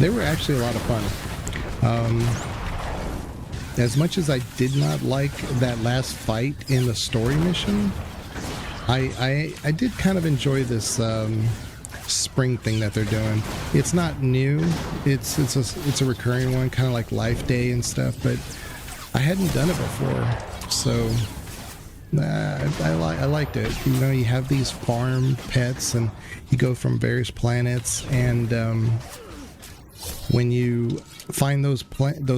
They were actually a lot of fun. As much as I did not like that last fight in the story mission, I did kind of enjoy this spring thing that they're doing. It's not new. It's a recurring one, kind of like Life Day and stuff, but I hadn't done it before, so I liked it. You know, you have these farm pets and you go from various planets, and when you find those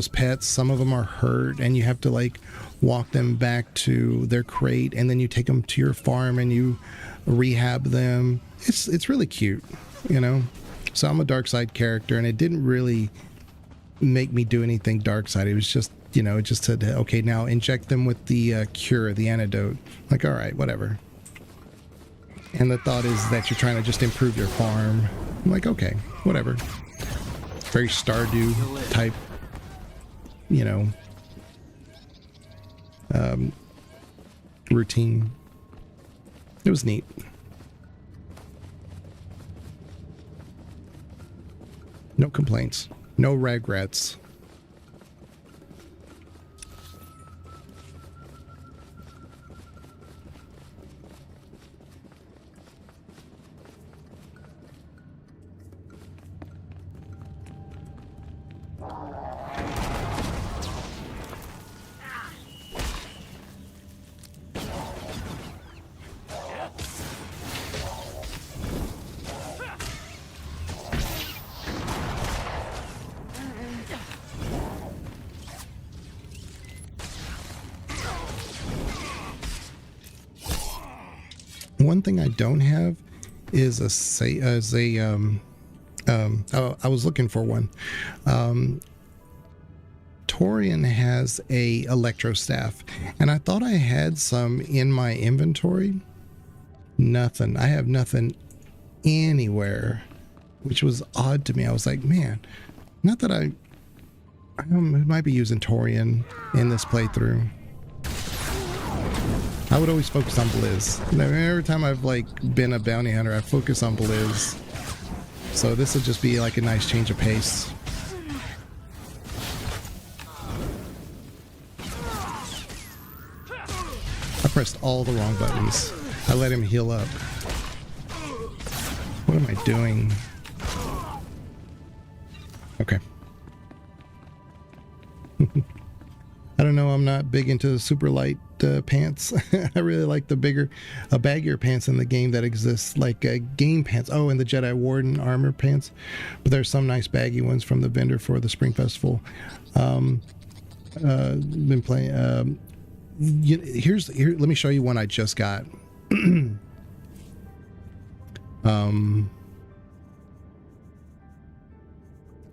pets, some of them are hurt and you have to like walk them back to their crate, and then you take them to your farm and you rehab them. It's really cute, you know. So I'm a dark side character, and it didn't really make me do anything dark side. It was just, you know, it just said, okay, now inject them with the cure, the antidote. Like, all right, whatever. And the thought is that you're trying to just improve your farm. I'm like, okay, whatever. Very Stardew type, you know, routine. It was neat. No complaints. No regrets. One thing I don't have is I was looking for one. Torian has a electro staff, and I thought I had some in my inventory. Nothing. I have nothing anywhere, which was odd to me. I was like, man, not that I might be using Torian in this playthrough. I would always focus on Blizz. Every time I've like been a bounty hunter, I focus on Blizz. So this would just be like a nice change of pace. I pressed all the wrong buttons. I let him heal up. What am I doing? Okay. I don't know. I'm not big into super light pants. I really like the baggier pants in the game that exists, like game pants. Oh, and the Jedi Warden armor pants. But there's some nice baggy ones from the vendor for the Spring Festival. Been playing. Here. Let me show you one I just got.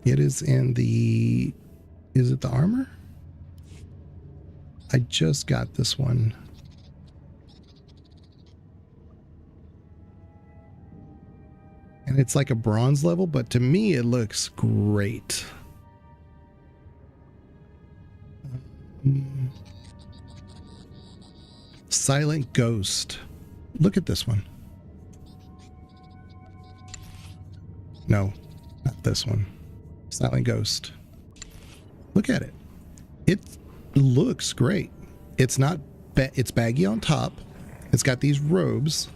It is in the. Is it the armor? I just got this one. And it's like a bronze level, but to me it looks great. Silent Ghost. Look at this one. No, not this one. Silent Ghost. Look at it. It looks great. It's not it's baggy on top. It's got these robes,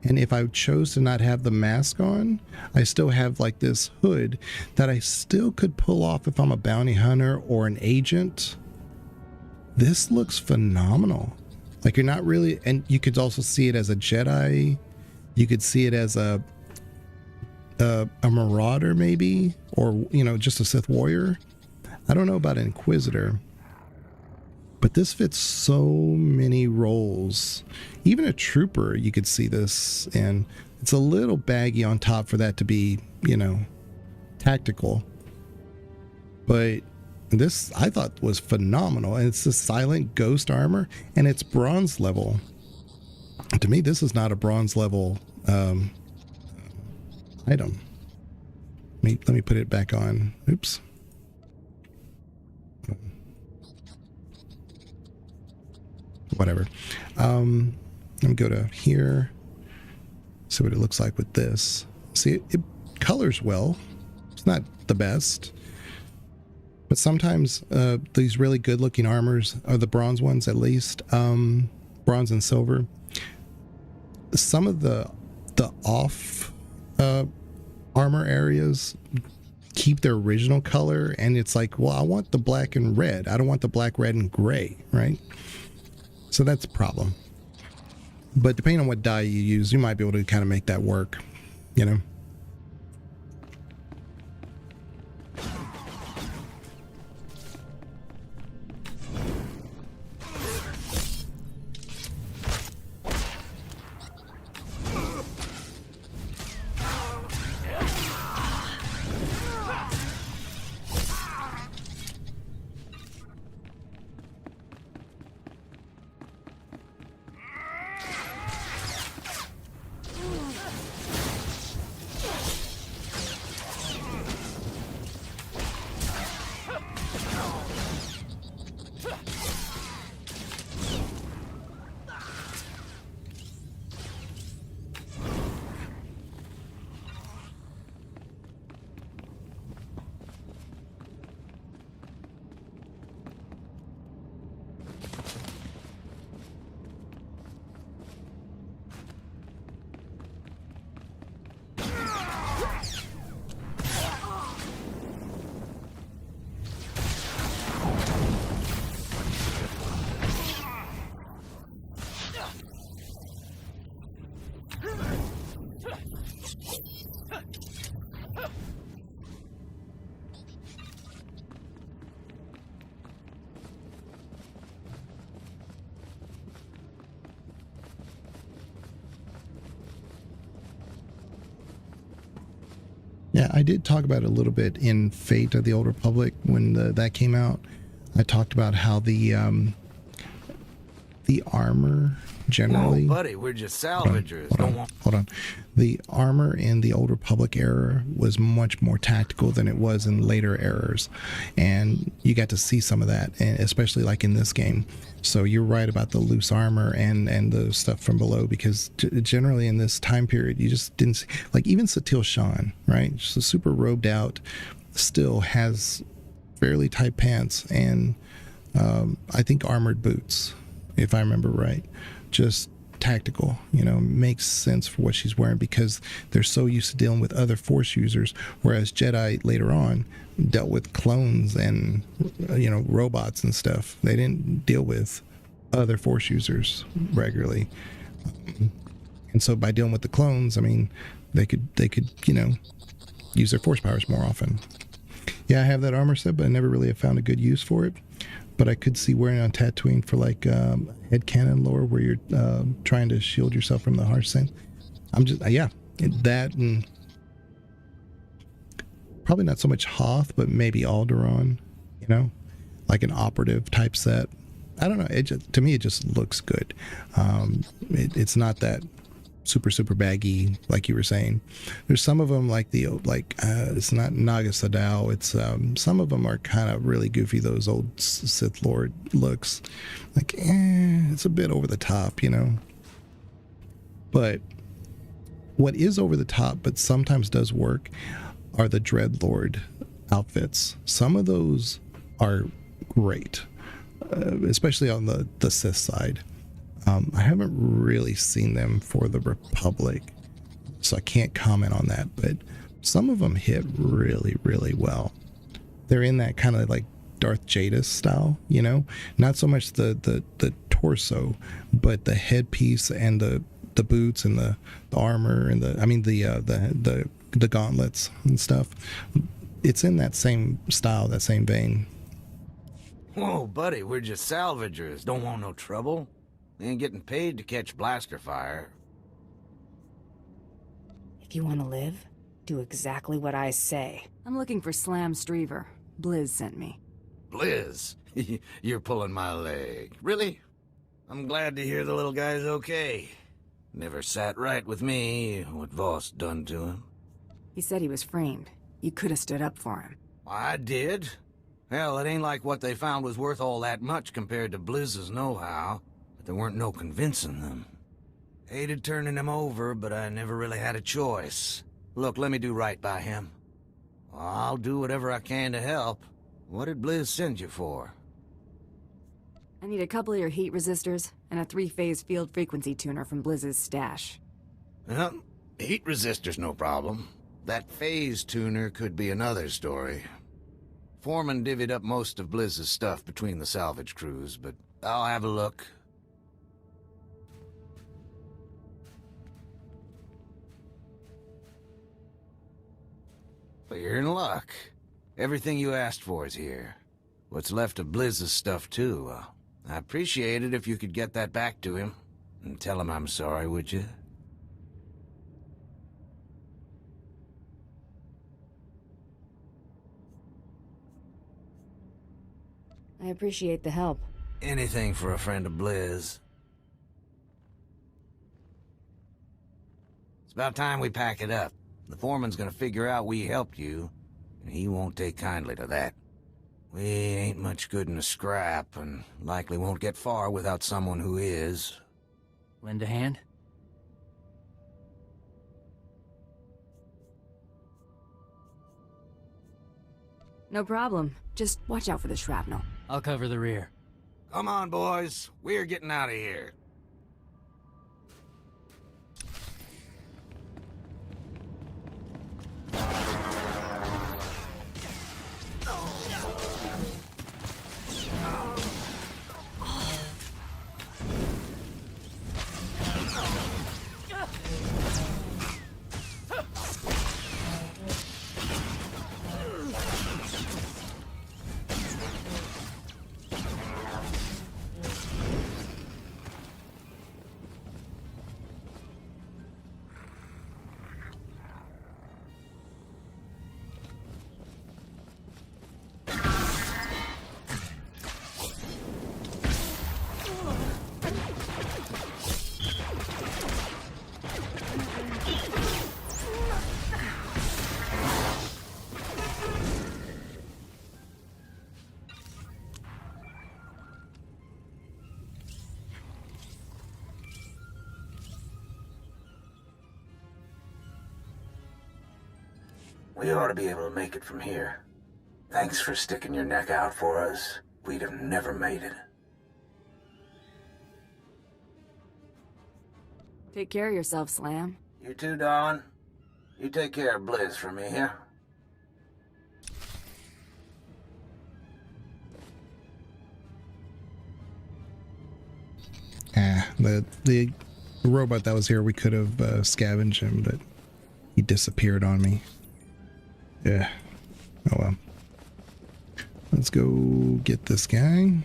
and if I chose to not have the mask on, I still have like this hood that I still could pull off if I'm a bounty hunter or an agent. This looks phenomenal. Like, you're not really, and you could also see it as a Jedi. You could see it as a marauder maybe, or just a Sith warrior. I don't know about an Inquisitor, but this fits so many roles. Even a trooper, you could see this, and it's a little baggy on top for that to be, tactical. But this I thought was phenomenal, and it's the Silent Ghost armor, and it's bronze level. To me, this is not a bronze level item. Let me put it back on. Oops. Whatever. Let me go to here. See what it looks like with this. See, it colors well. It's not the best, but sometimes these really good looking armors are the bronze ones, at least bronze and silver. Some of the off armor areas keep their original color, and it's like, well, I want the black and red. I don't want the black, red, and gray, right? So that's a problem. But depending on what dye you use, you might be able to kind of make that work, Yeah, I did talk about it a little bit in Fate of the Old Republic when that came out. I talked about how the armor generally. Whoa, buddy, we're just salvagers. Hold on. The armor in the Old Republic era was much more tactical than it was in later eras, and you got to see some of that, and especially like in this game. So you're right about the loose armor and the stuff from below, because generally in this time period, you just didn't see, like even Satil Shan, right? Just a super robed out, still has fairly tight pants and I think armored boots, if I remember right. Just tactical, you know, makes sense for what she's wearing because they're so used to dealing with other Force users, whereas Jedi later on dealt with clones and, you know, robots and stuff. They didn't deal with other Force users regularly. And so by dealing with the clones, I mean, they could, you know, use their Force powers more often. Yeah, I have that armor set, but I never really have found a good use for it. But I could see wearing it on Tatooine for like headcanon lore where you're trying to shield yourself from the harsh scent. I'm just, yeah, that and probably not so much Hoth, but maybe Alderaan, you know, like an operative type set. I don't know. It just, to me, it just looks good. It's not that super baggy like you were saying. There's some of them like it's not Naga Sadow. It's some of them are kind of really goofy. Those old Sith Lord looks like it's a bit over the top, you know. But what is over the top, but sometimes does work, are the Dreadlord outfits. Some of those are great, especially on the Sith side. I haven't really seen them for the Republic, so I can't comment on that, but some of them hit really well. They're in that kind of like Darth Jadis style, you know, not so much the torso, but the headpiece and the boots and the armor and the gauntlets and stuff. It's in that same style, that same vein. Whoa, buddy, we're just salvagers. Don't want no trouble. We ain't getting paid to catch blaster fire. If you want to live, do exactly what I say. I'm looking for Slam Streaver. Blizz sent me. Blizz? You're pulling my leg. Really? I'm glad to hear the little guy's okay. Never sat right with me, what Voss done to him. He said he was framed. You could have stood up for him. I did. Hell, it ain't like what they found was worth all that much compared to Blizz's know-how. But there weren't no convincing them. Hated turning him over, but I never really had a choice. Look, let me do right by him. I'll do whatever I can to help. What did Blizz send you for? I need a couple of your heat resistors and a 3-phase field frequency tuner from Blizz's stash. Well, heat resistor's no problem. That phase tuner could be another story. Foreman divvied up most of Blizz's stuff between the salvage crews, but I'll have a look. But you're in luck. Everything you asked for is here. What's left of Blizz's stuff, too. I appreciate it if you could get that back to him. And tell him I'm sorry, would you? I appreciate the help. Anything for a friend of Blizz. It's about time we pack it up. The foreman's gonna figure out we helped you, and he won't take kindly to that. We ain't much good in a scrap, and likely won't get far without someone who is. Lend a hand? No problem. Just watch out for the shrapnel. I'll cover the rear. Come on, boys. We're getting out of here. We ought to be able to make it from here. Thanks for sticking your neck out for us. We'd have never made it. Take care of yourself, Slam. You too, darling. You take care of Blizz for me, here. The robot that was here, we could have scavenged him, but he disappeared on me. Yeah. Oh well. Let's go get this guy.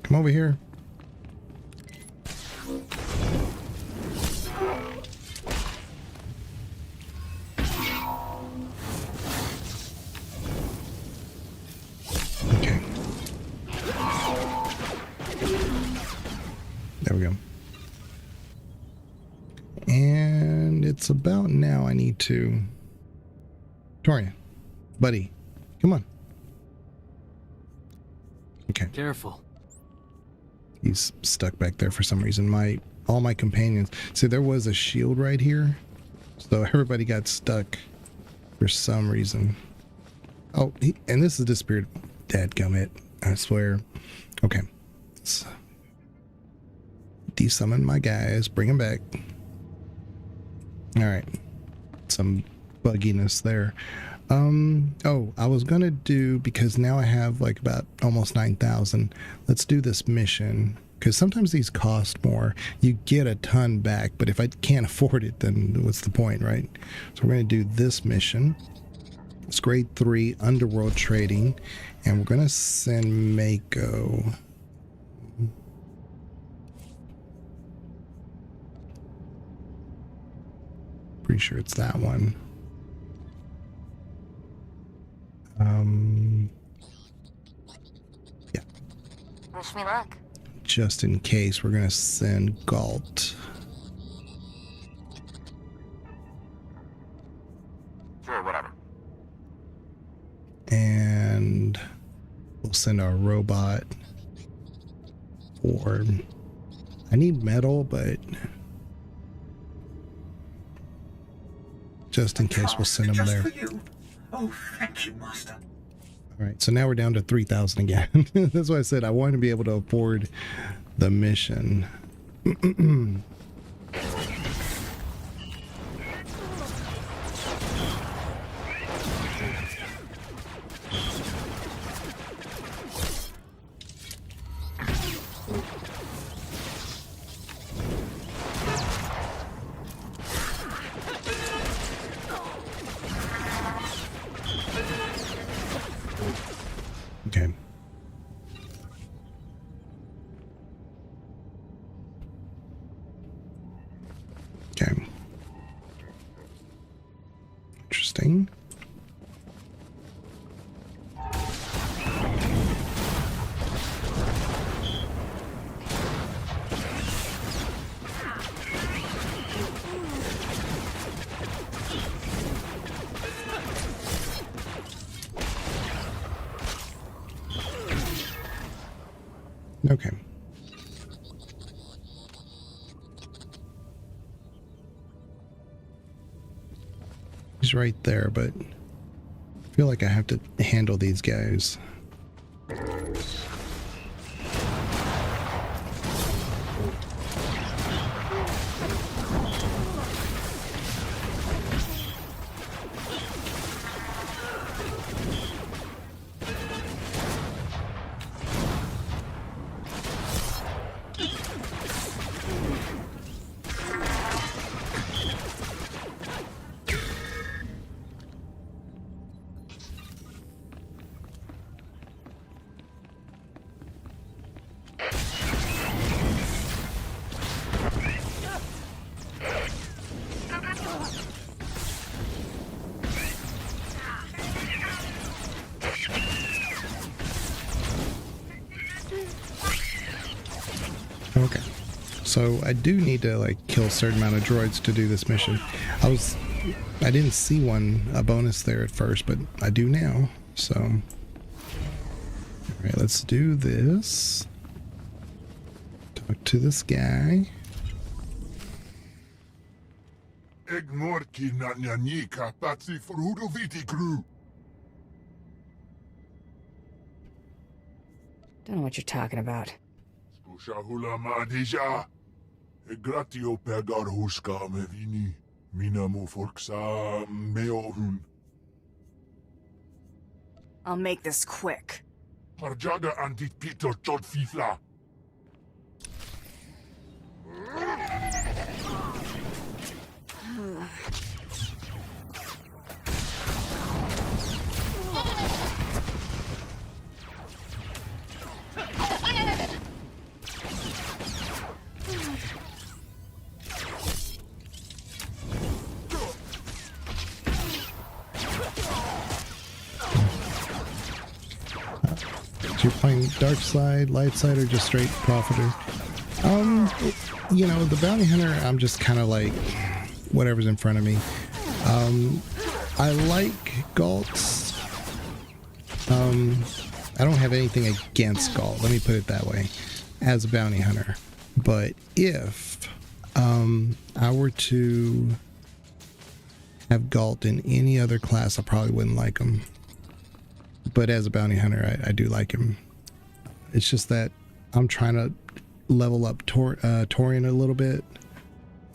Come over here. Okay. There we go. And it's about now I need to... Torian, buddy, come on. Okay. Careful. He's stuck back there for some reason. All my companions... See, there was a shield right here. So everybody got stuck for some reason. Oh, and this has disappeared. Dadgummit, I swear. Okay. Let's desummon my guys. Bring them back. Alright. Some bugginess there. Oh, I was gonna do, because now I have like about almost 9,000. Let's do this mission, because sometimes these cost more. You get a ton back, but if I can't afford it, then what's the point, right? So we're gonna do this mission. It's grade 3 underworld trading, and we're gonna send Mako. Pretty sure it's that one. Yeah. Wish me luck. Just in case, we're gonna send Galt. Sure, whatever. And we'll send our robot. Or I need metal, but just in case, we'll send them there. For you. Oh, thank you, Master. All right, so now we're down to 3,000 again. That's why I said I wanted to be able to afford the mission. Okay. Okay. Interesting. Okay. He's right there, but I feel like I have to handle these guys. Okay. So I do need to like kill a certain amount of droids to do this mission. I didn't see a bonus there at first, but I do now. So, all right, let's do this. Talk to this guy. Egnorki na nyanika patsi frudoviti crew. Don't know what you're talking about. Shahula madija. Gratio pegar huska me vini. Mina mo forksa meohun. I'll make this quick. Harjaga antit Peter tot fifla. You're playing dark side, light side, or just straight profiter? You know, the bounty hunter, I'm just kind of like whatever's in front of me. I like Galt's. I don't have anything against Galt, let me put it that way, as a bounty hunter. But if I were to have Galt in any other class, I probably wouldn't like him. But as a bounty hunter, I do like him. It's just that I'm trying to level up Torian a little bit.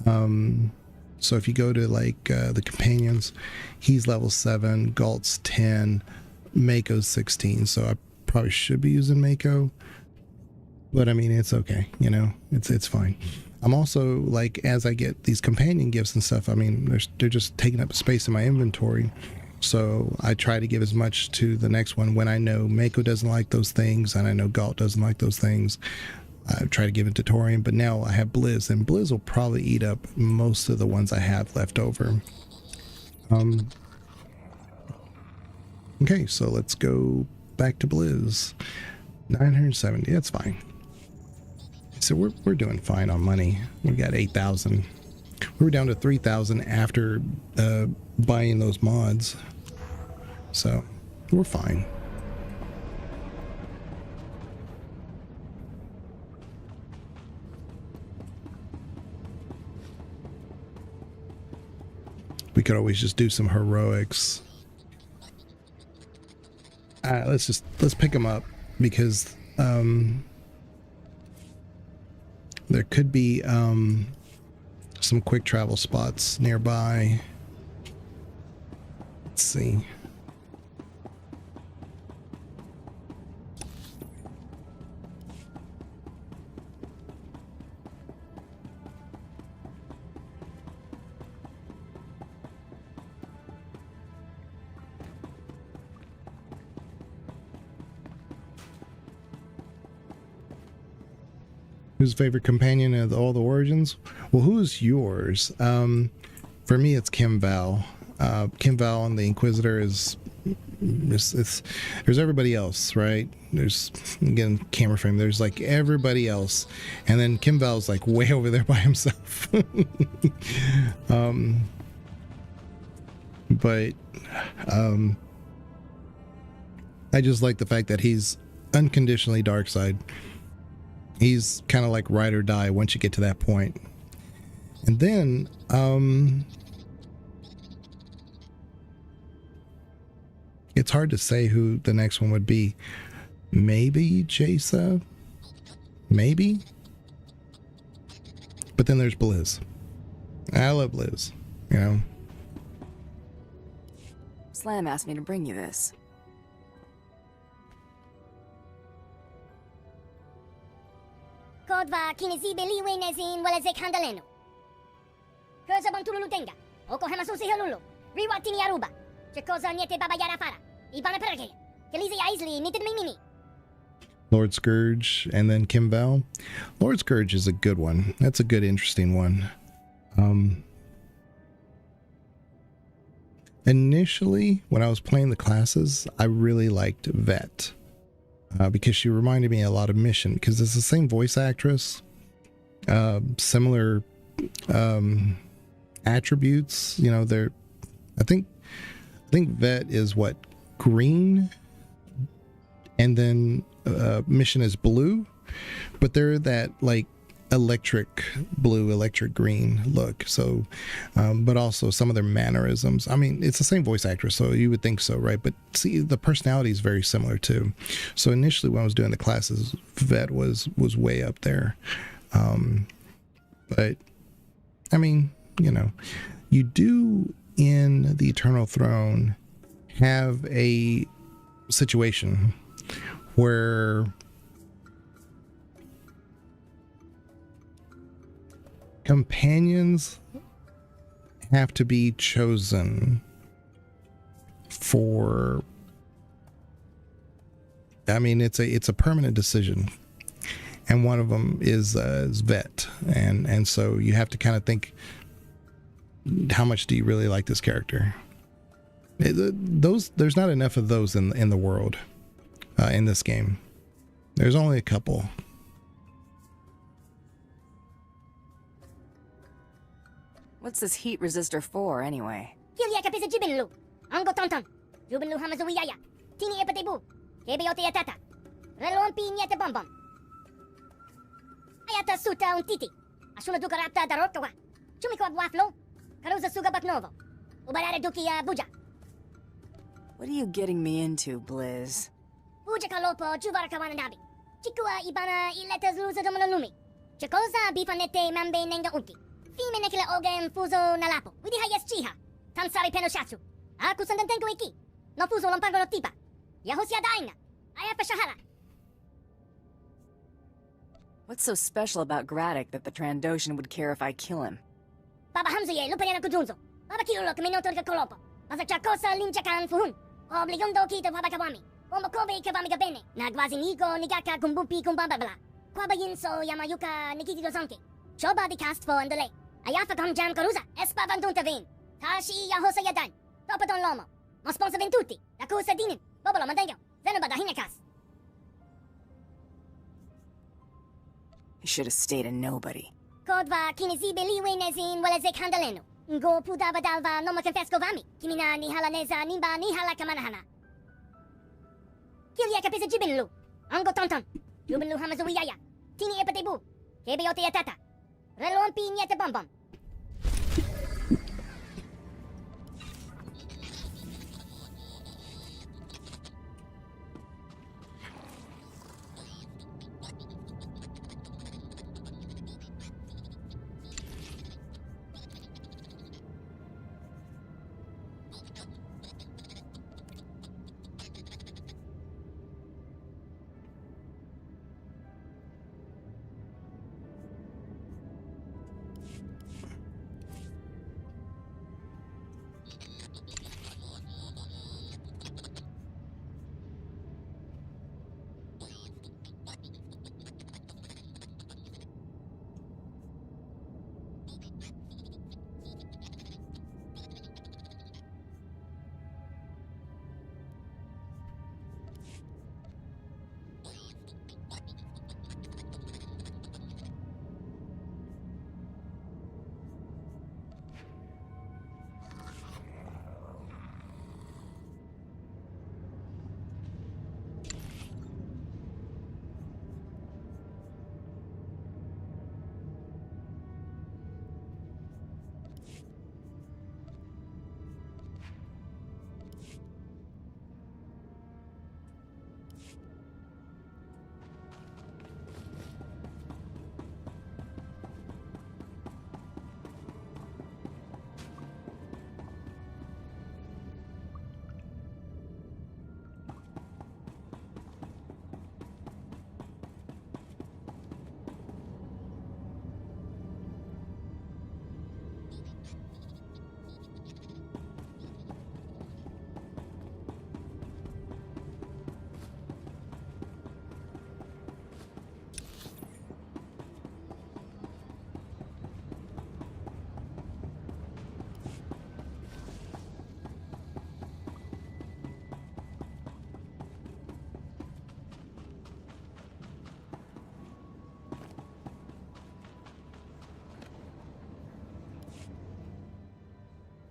So if you go to like the companions, he's level 7, Galt's 10, Mako's 16. So I probably should be using Mako. But I mean, it's okay, you know, it's fine. I'm also like, as I get these companion gifts and stuff, I mean, they're just taking up space in my inventory. So I try to give as much to the next one when I know Mako doesn't like those things and I know Galt doesn't like those things. I try to give it to Torian, but now I have Blizz, and Blizz will probably eat up most of the ones I have left over. Okay, so let's go back to Blizz. 970, that's fine. So we're doing fine on money. We got 8,000. We were down to 3,000 after buying those mods. So we're fine. We could always just do some heroics. Let's pick them up because there could be some quick travel spots nearby. Let's see. Who's favorite companion of all the origins? Well, who's yours? For me, it's Kim Val. Kim Val and the Inquisitor is there's everybody else, right? There's, again, camera frame, there's like everybody else, and then Kim Val's like way over there by himself. But I just like the fact that he's unconditionally dark side. He's kind of like ride or die once you get to that point. And then it's hard to say who the next one would be. Maybe Jaisa? Maybe? But then there's Blizz. I love Blizz, you know? Slam asked me to bring you this. Kodva kinesibe liwenezin walezek handaleno. Cosa bantulu tenga. Oko hemasusi helulu. Riwatini aruba. Chekoza niete baba yara fara. Ibana perke. Kelizi aisli nitin mini. Lord Scourge and then Kim Val. Lord Scourge is a good one. That's a good, interesting one. Initially, when I was playing the classes, I really liked Vet. Because she reminded me a lot of Mission, because it's the same voice actress, similar attributes. You know, they're, I think Vet is what, green, and then Mission is blue, but they're that like electric blue, electric green look. So, but also some of their mannerisms. I mean, it's the same voice actress, so you would think so, right? But see, the personality is very similar too. So initially, when I was doing the classes, Vet was way up there. But, I mean, you know, you do in the Eternal Throne have a situation where companions have to be chosen for, I mean, it's a permanent decision, and one of them is Vet, and so you have to kind of think, how much do you really like this character? There's not enough of those in the world, in this game. There's only a couple. What's this heat resistor for, anyway? Kilya kapisa jibinlu. Ango tonton. Jubinlu hamazuiyaya. Tini epatebu. Kebeyote yatata. Relon pinyete bombom. Ayata suta un titi. Asuna duka rapta darokawa. Chumiko waflo. Karuza suga baknovo. Ubarare duki buja. What are you getting me into, Blizz? Buja kalopo juvara kawanadabi. Chikua ibana ileta zluza domonolumi. Chakosa bifanete mambe nenga unti. Fime nekile ogen fuzo nalapo. Widi hayes chiha. Tansari penoshatsu. Aku sandantenko iki. No fuzo lompargo no tipa. Yahosia daina. Ayafa shahara. What's so special about Graddock that the Trandoshan would care if I kill him? Baba Hamzuye, Luperena Kujunzo. Baba Kirulok, Minotorika Kolopo. Basa Chakosa, Linchakan Fuhun. Obligundo Kita Babakawami. Omokobe Kavamiga Bene. Nagwazi Niko, Nigaka Kumbupi Kumbababla. Kwaba Yinso, Yamayuka, Nikiti Dozonke. Choba the cast for and delay. Ayafa Kam Jam Karuza, Espa Vandunta Vin. Tashi Yahosa Yadan. Topaton Lomo. Mosponsa Ventuti. Dakusa Dinin. Bobolo Mandango. Zenobada Hinakas. I should have stayed a nobody. Kodva Kinizibe Liwenezin Walezek Handaleno. Go Pudava Dalva Noma Confesco Vami. Kimina Nihalaneza Nimba Nihala Kamanahana. Kilya Kapisa Jibinlu. Ango Tonton. Jubinlu Hamazuiyaya. Tini Epatebu. Kebeyote Yatata. Relon Pinyete Bombom.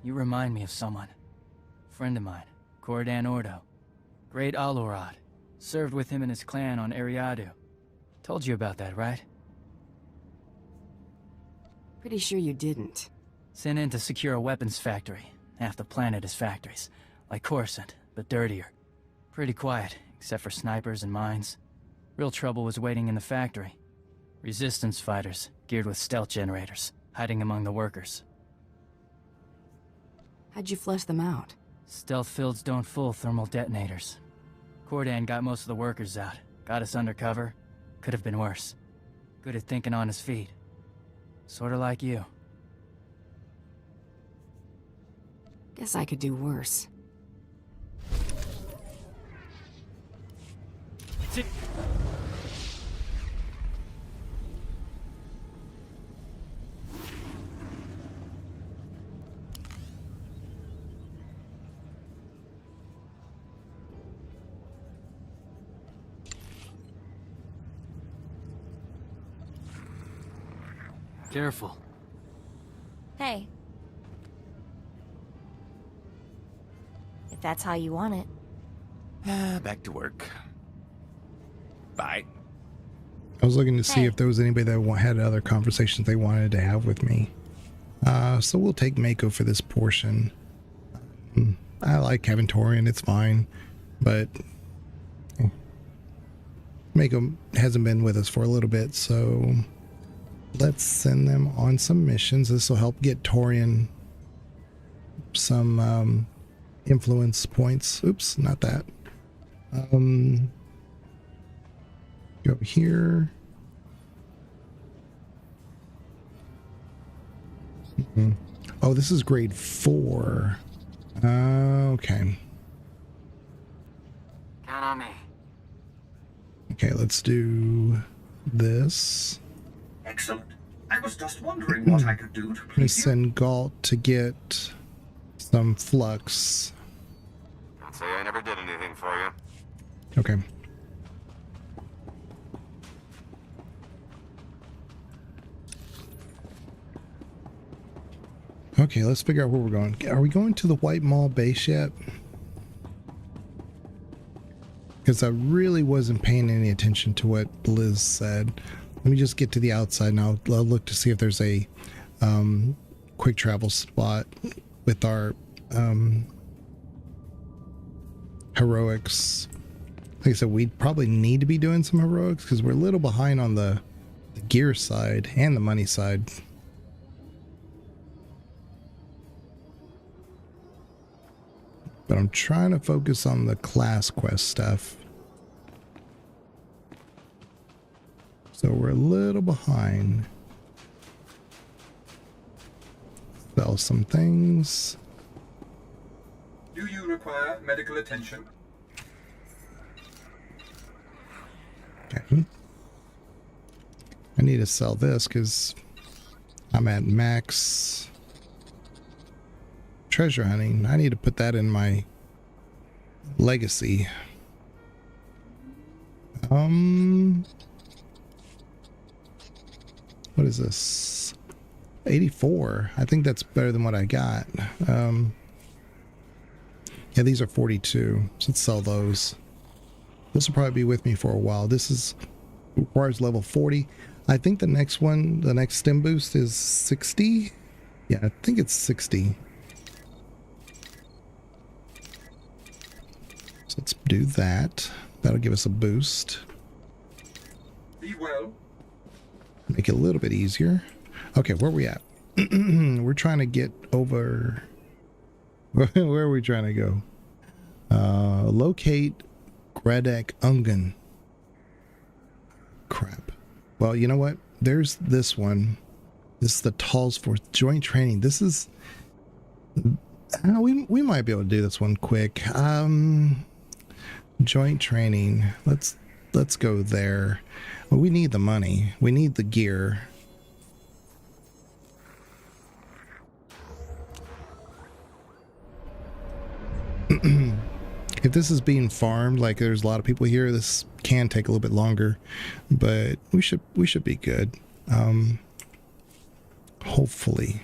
You remind me of someone. Friend of mine, Cordan Ordo. Great Alorad. Served with him and his clan on Eriadu. Told you about that, right? Pretty sure you didn't. Sent in to secure a weapons factory. Half the planet is factories. Like Coruscant, but dirtier. Pretty quiet, except for snipers and mines. Real trouble was waiting in the factory. Resistance fighters, geared with stealth generators, hiding among the workers. How'd you flush them out? Stealth fields don't fool thermal detonators. Cordan got most of the workers out, got us undercover. Could have been worse. Good at thinking on his feet. Sorta like you. Guess I could do worse. Careful. Hey. If that's how you want it. Back to work. Bye. I was looking to see if there was anybody that had other conversations they wanted to have with me. So we'll take Mako for this portion. I like having Torian, it's fine. But Mako hasn't been with us for a little bit, so let's send them on some missions. This will help get Torian some influence points. Oops, not that. Go here. Oh, this is grade 4. Okay. Count on me. Okay, let's do this. Excellent. I was just wondering what I could do to Let me please you. send Galt to get some flux. Don't say I never did anything for you. Okay. Okay, let's figure out where we're going. Are we going to the White Mall base yet? Because I really wasn't paying any attention to what Blizz said. Let me just get to the outside and I'll look to see if there's a quick travel spot with our heroics. Like I said, we probably need to be doing some heroics because we're a little behind on the gear side and the money side. But I'm trying to focus on the class quest stuff. So we're a little behind. Sell some things. Do you require medical attention? Okay. I need to sell this because I'm at max treasure hunting. I need to put that in my legacy. What is this? 84. I think that's better than what I got. Yeah, these are 42. So let's sell those. This will probably be with me for a while. This requires level 40. I think the next one, the next stim boost is 60. Yeah, I think it's 60. So let's do that. That'll give us a boost. Be well. Make it a little bit easier. Okay, where are we at? We're trying to get over... Where are we trying to go? Locate Gradek Ungen. Crap. Well, you know what? There's this one. This is the Talsforth joint training. This is... we might be able to do this one quick. Joint training. Let's go there. Well, we need the money. We need the gear. If this is being farmed, like there's a lot of people here, this can take a little bit longer, but we should be good. Hopefully.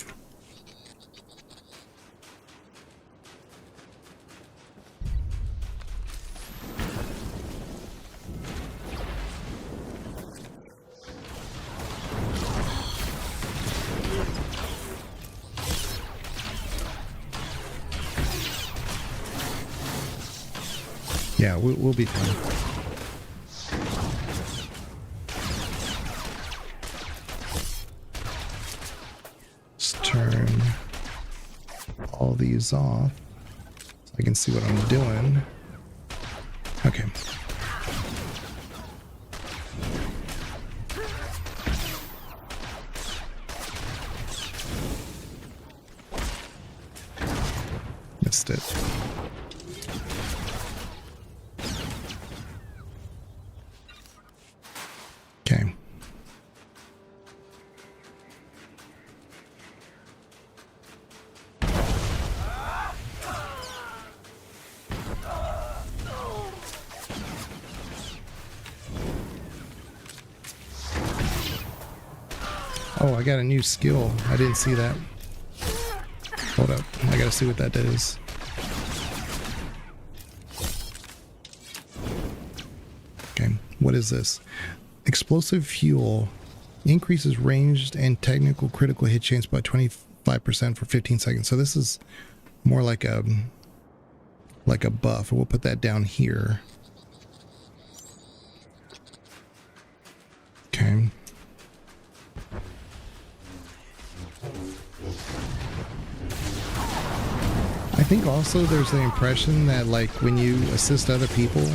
Yeah, we'll be fine. all these off so I can see what I'm doing. Okay. Missed it. Okay. Oh, I got a new skill. I didn't see that. Hold up. I gotta see what that is. Okay, what is this? Explosive fuel increases ranged and technical critical hit chance by 25% for 15 seconds. So this is more like a buff. We'll put that down here. Okay. I think also there's the impression that like when you assist other people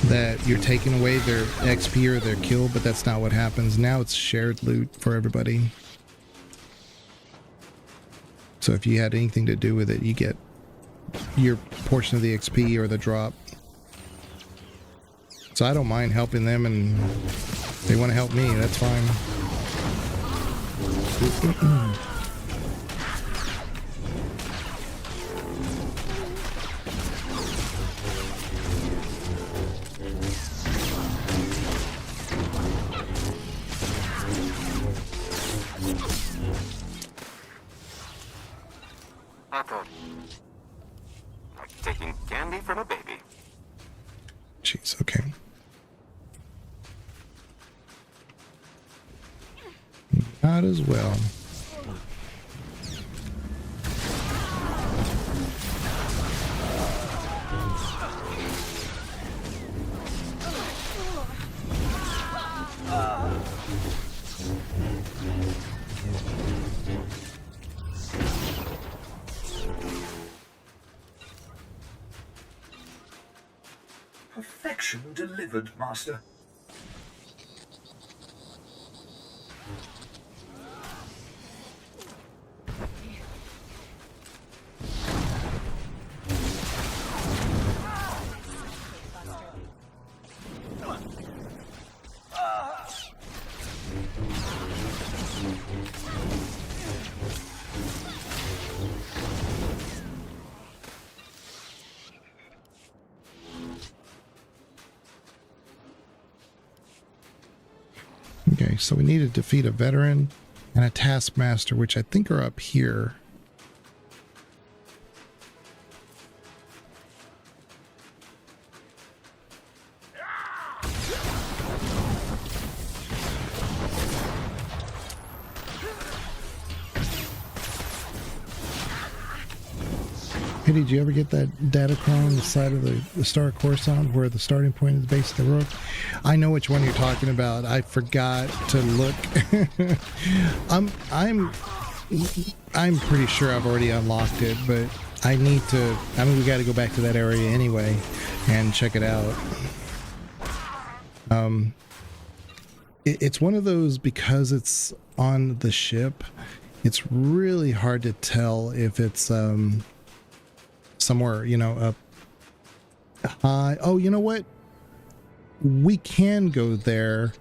that you're taking away their XP or their kill, but that's not what happens. Now it's shared loot for everybody. So if you had anything to do with it, you get your portion of the XP or the drop. So I don't mind helping them, and if they want to help me, that's fine. Like taking candy from a baby. Jeez, okay. Not as well. Perfection delivered, Master. Okay, so we need to defeat a veteran and a taskmaster, which I think are up here. Hey, did you ever get that datacron on the side of the Star Coruscant where the starting point is the base of the road? I know which one you're talking about. I forgot to look. I'm pretty sure I've already unlocked it, but I need to. I mean, we got to go back to that area anyway and check it out. It's one of those, because it's on the ship. It's really hard to tell if it's somewhere, you know, up high. Oh, you know what? We can go there.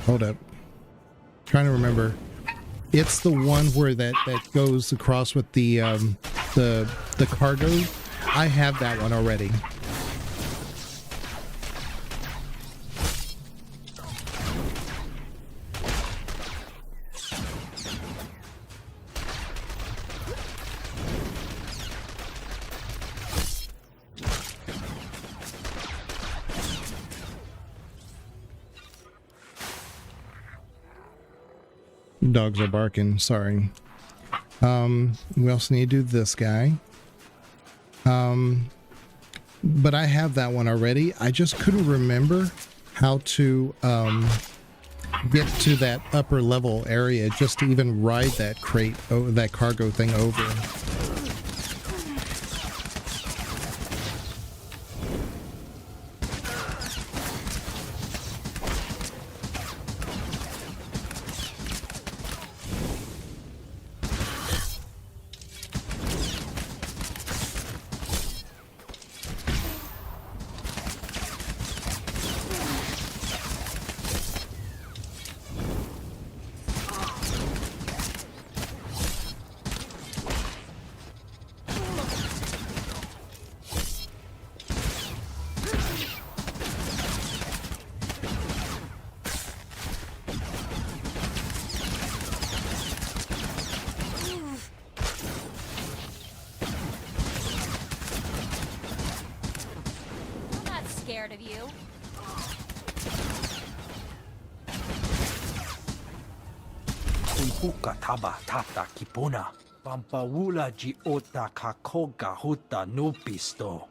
Hold up. Trying to remember. It's the one where that goes across with the cargo. I have that one already. Dogs are barking, sorry. We also need to do this guy. But I have that one already. I just couldn't remember how to get to that upper level area just to even ride that crate, that cargo thing over. Scared of you. Kumpuka taba tata kipuna. Pampawula ji ota kakoga huta nupisto.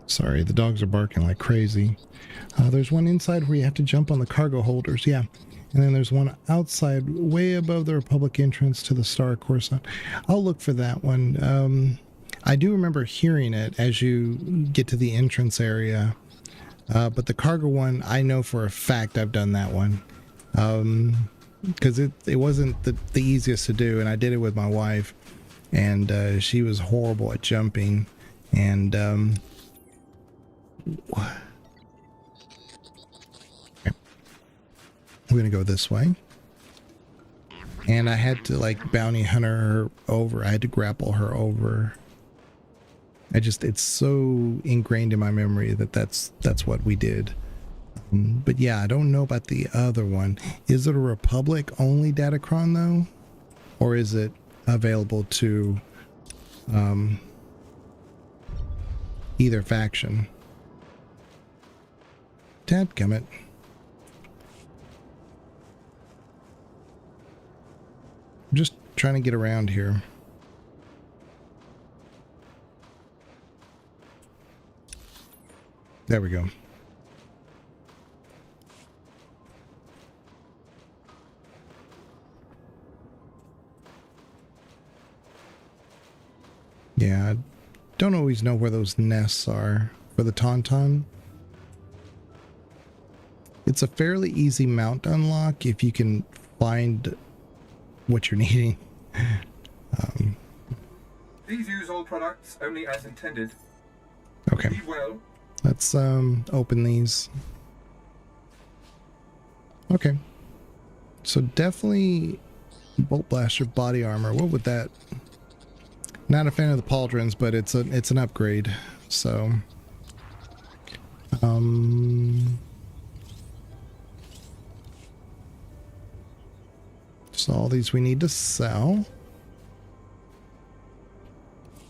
Sorry, the dogs are barking like crazy. There's one inside where you have to jump on the cargo holders, yeah. And then there's one outside, way above the Republic entrance to the Star Coruscant. I'll look for that one. I do remember hearing it as you get to the entrance area. But the cargo one, I know for a fact I've done that one. Because it wasn't the easiest to do, and I did it with my wife. And she was horrible at jumping. And... okay. We're gonna go this way, and I had to like bounty hunter her over. I had to grapple her over. It's so ingrained in my memory that's what we did. But yeah, I don't know about the other one. Is it a Republic only Datacron though, or is it available to either faction? Dadgummit. I'm just trying to get around here. There we go. Yeah, I don't always know where those nests are for the Tauntaun. It's a fairly easy mount to unlock if you can find what you're needing. Please use all products only as intended. Okay. Be well. Let's open these. Okay. So definitely bolt blaster body armor. What would that? Not a fan of the pauldrons, but it's an upgrade. So so all these we need to sell.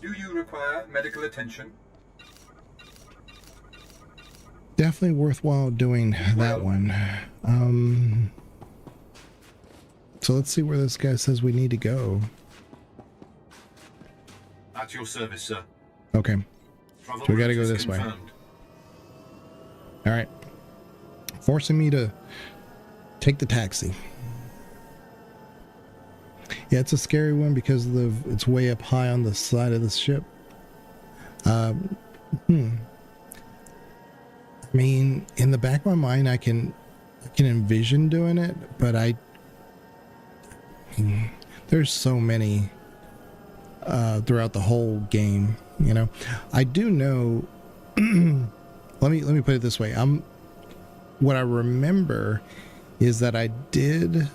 Do you require medical attention? Definitely worthwhile doing that one. So let's see where this guy says we need to go. At your service, sir. Okay. So we gotta go this way. Alright. Forcing me to take the taxi. Yeah, it's a scary one because it's way up high on the side of the ship. I mean, in the back of my mind, I can envision doing it, but there's so many throughout the whole game, you know. I do know. let me put it this way. What I remember is that I did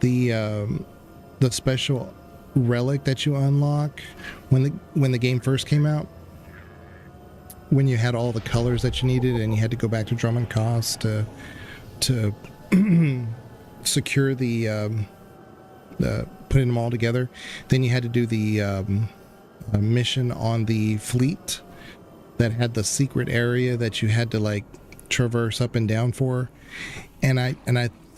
the special relic that you unlock when the game first came out, when you had all the colors that you needed and you had to go back to Drummond Cost to secure the putting them all together. Then you had to do the mission on the fleet that had the secret area that you had to like traverse up and down for, and I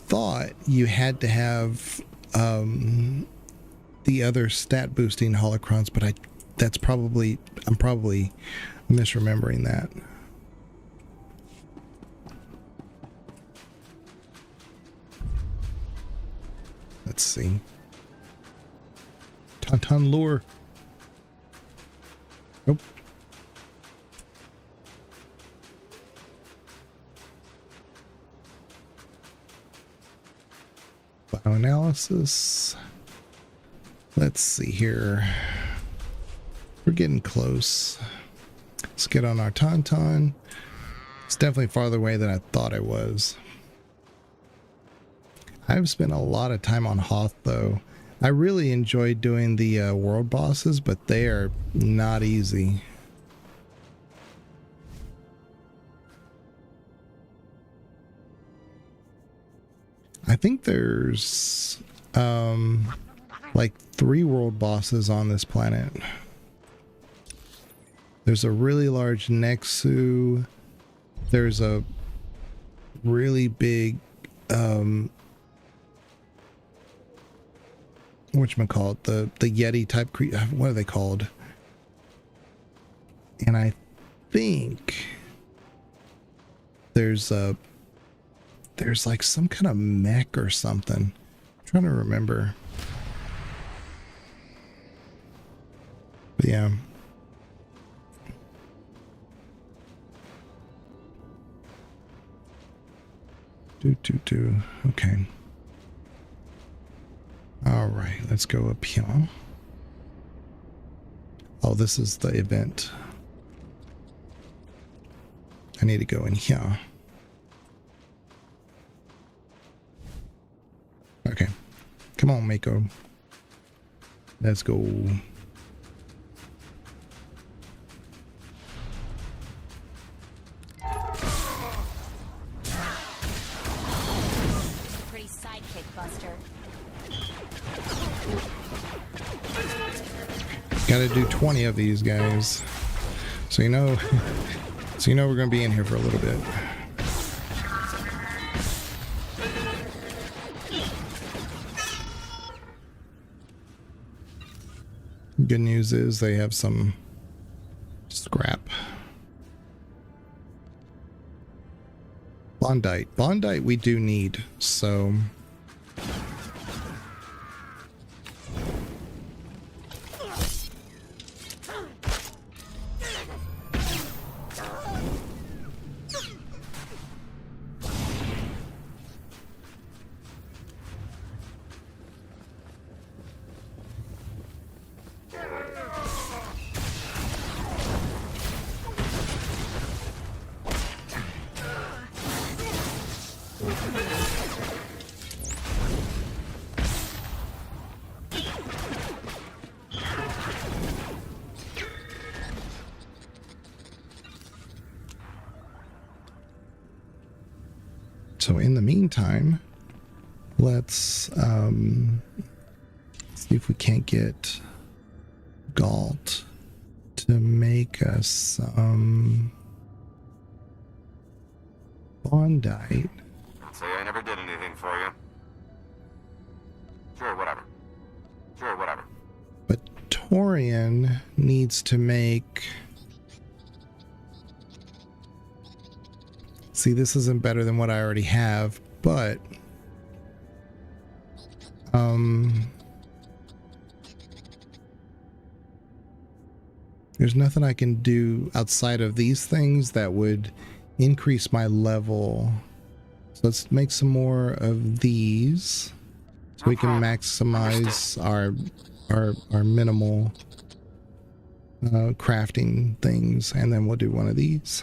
thought you had to have the other stat boosting holocrons, but I'm probably misremembering that. Let's see. Tauntaun lure. Nope. Bioanalysis. Let's see here. We're getting close. Let's get on our Tauntaun. It's definitely farther away than I thought it was. I've spent a lot of time on Hoth though. I really enjoyed doing the world bosses, but they are not easy. I think there's like 3 world bosses on this planet. There's a really large Nexu. There's a really big whatchamacallit, the Yeti type creature. What are they called? And I think there's like some kind of mech or something. I'm trying to remember. But yeah. Okay. All right, let's go up here. Oh, this is the event. I need to go in here. Okay. Come on, Mako. Let's go. Pretty sidekick, Buster. Gotta do 20 of these guys. So you know we're gonna be in here for a little bit. Good news is they have some scrap. Bondite. Bondite we do need, so in the meantime, let's see if we can't get Galt to make us some Bondite. Don't say I never did anything for you. Sure, whatever. Sure, whatever. But Torian needs to make... See, this isn't better than what I already have, but there's nothing I can do outside of these things that would increase my level. So let's make some more of these so we can maximize our minimal crafting things, and then we'll do one of these.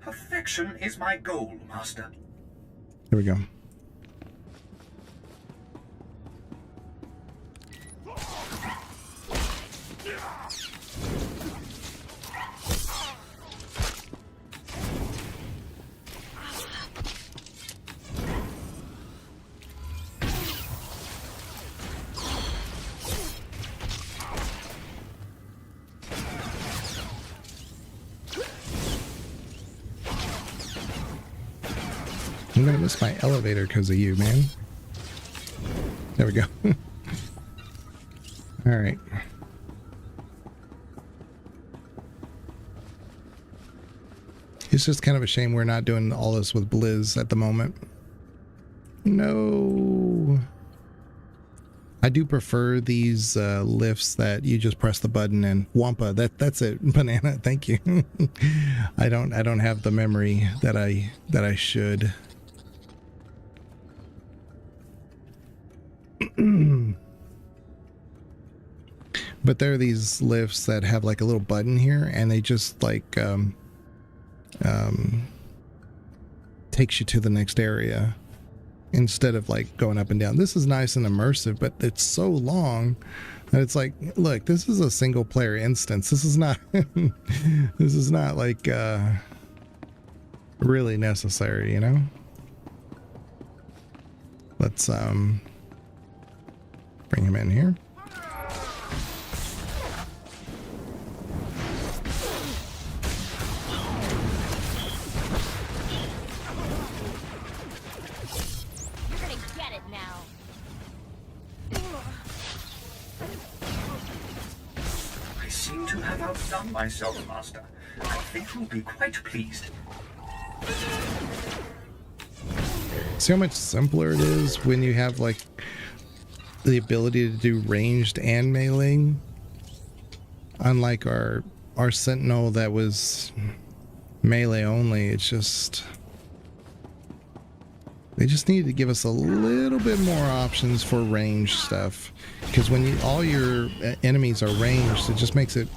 Perfection is my goal, Master. Here we go. I'm gonna miss my elevator because of you, man. There we go. Alright. It's just kind of a shame we're not doing all this with Blizz at the moment. No. I do prefer these lifts that you just press the button and wampa. That's it. Banana, thank you. I don't have the memory that I should. But there are these lifts that have like a little button here, and they just like takes you to the next area instead of like going up and down. This is nice and immersive, but it's so long that it's like, look, this is a single player instance. This is not this is not like really necessary, you know? Let's bring him in here. Outdone myself, Master. I think you'll be quite pleased. See how much simpler it is when you have like the ability to do ranged and melee, unlike our Sentinel that was melee only. It's just they just need to give us a little bit more options for ranged stuff, because when all your enemies are ranged, it just makes it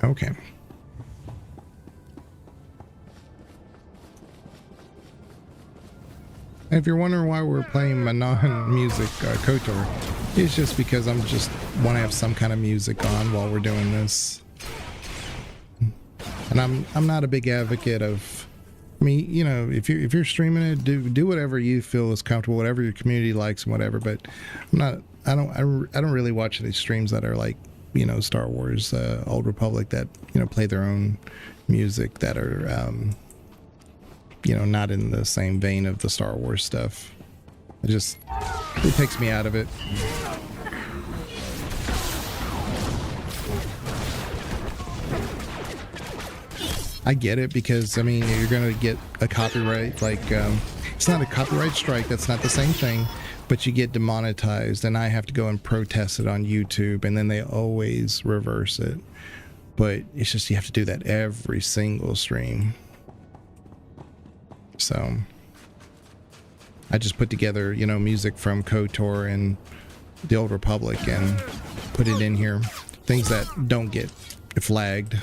okay. If you're wondering why we're playing Manon music, KOTOR, it's just because I'm just want to have some kind of music on while we're doing this. And I'm not a big advocate of, I mean, you know, if you're streaming it, do whatever you feel is comfortable, whatever your community likes and whatever. But I don't really watch these streams that are like, you know, Star Wars, Old Republic, that, you know, play their own music that are, you know, not in the same vein of the Star Wars stuff. It takes me out of it. I get it, because I mean, you're gonna get a copyright, like it's not a copyright strike, that's not the same thing, but you get demonetized, and I have to go and protest it on YouTube, and then they always reverse it. But it's just, you have to do that every single stream. So I just put together, you know, music from KOTOR and the Old Republic and put it in here. Things that don't get flagged.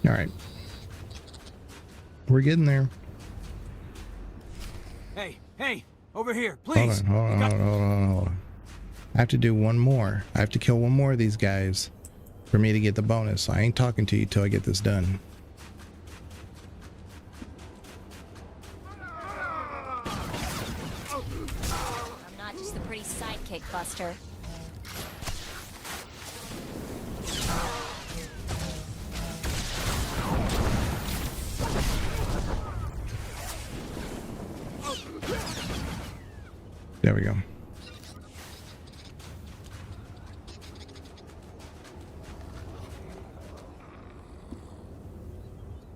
All right, we're getting there. Hey, over here, please. Hold on. I have to do one more. I have to kill one more of these guys for me to get the bonus. So I ain't talking to you till I get this done. I'm not just the pretty sidekick, Buster. There we go.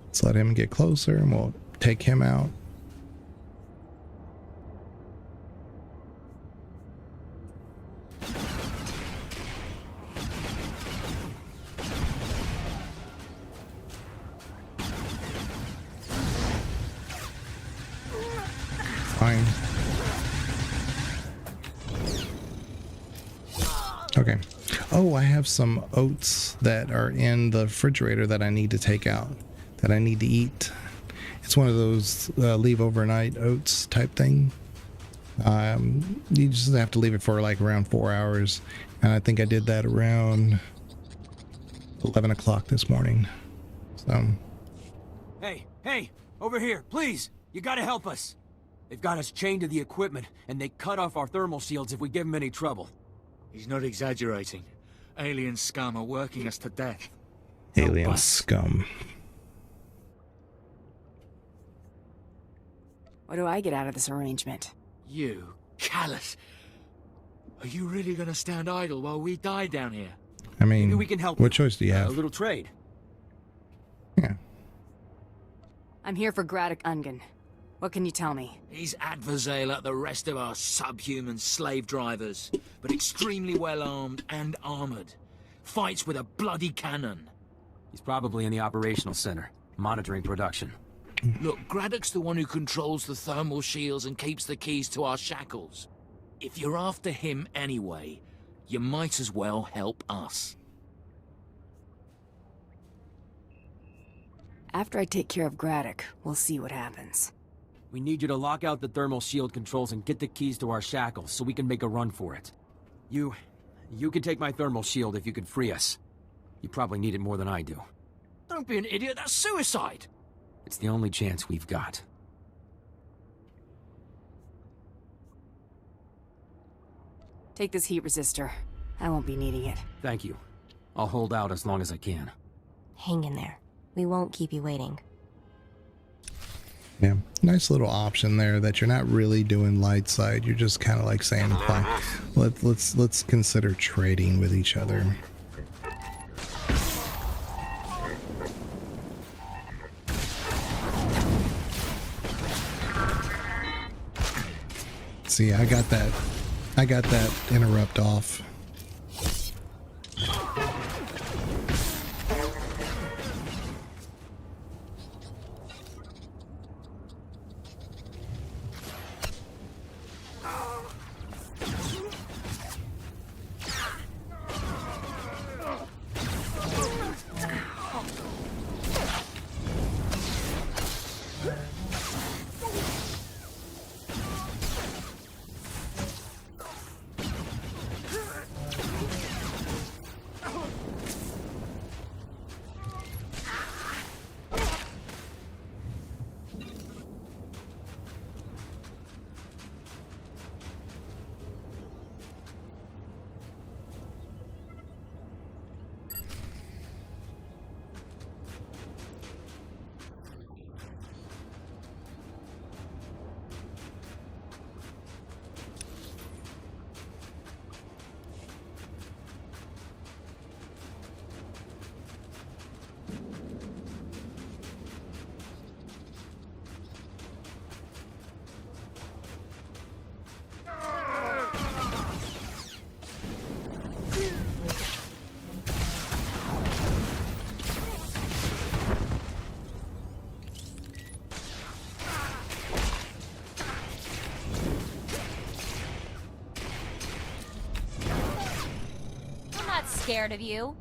Let's let him get closer and we'll take him out. fine. Okay. Oh, I have some oats that are in the refrigerator that I need to take out, that I need to eat. It's one of those leave overnight oats type thing. You just have to leave it for like around 4 hours. And I think I did that around 11 o'clock this morning. So. Hey, over here, please. You gotta help us. They've got us chained to the equipment, and they cut off our thermal shields if we give them any trouble. He's not exaggerating. Alien scum are working us to death. Alien scum. What do I get out of this arrangement? You, callous. Are you really gonna stand idle while we die down here? I mean, maybe we can help. What choice do you have? A little trade. Yeah. I'm here for Graddock Ungen. What can you tell me? He's adversarial like the rest of our subhuman slave drivers, but extremely well armed and armored. Fights with a bloody cannon. He's probably in the operational center, monitoring production. Look, Graddock's the one who controls the thermal shields and keeps the keys to our shackles. If you're after him anyway, you might as well help us. After I take care of Graddock, we'll see what happens. We need you to lock out the thermal shield controls and get the keys to our shackles so we can make a run for it. You can take my thermal shield if you can free us. You probably need it more than I do. Don't be an idiot, that's suicide! It's the only chance we've got. Take this heat resistor. I won't be needing it. Thank you. I'll hold out as long as I can. Hang in there. We won't keep you waiting. Yeah, nice little option there that you're not really doing light side. You're just kind of like saying, fine, let's consider trading with each other. See, I got that interrupt off. Scared of you?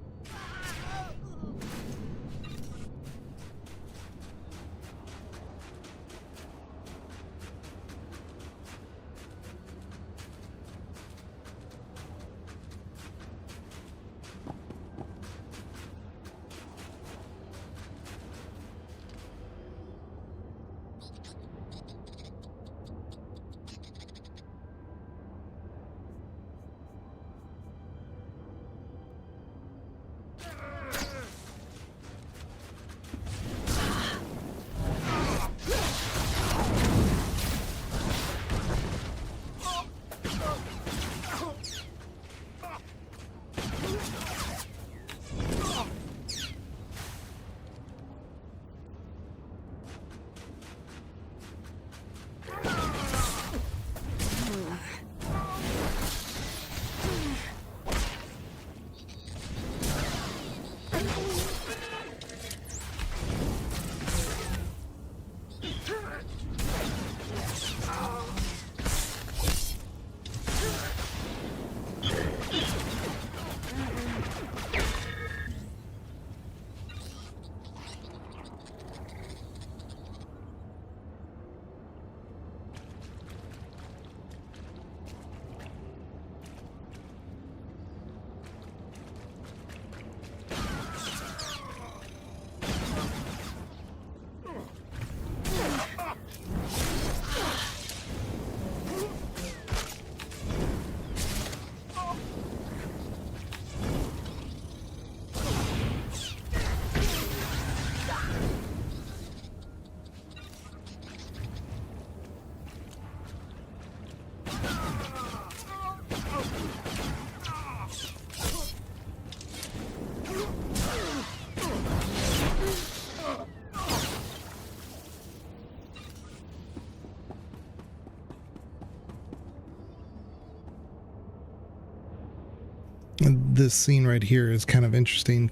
this scene right here is kind of interesting.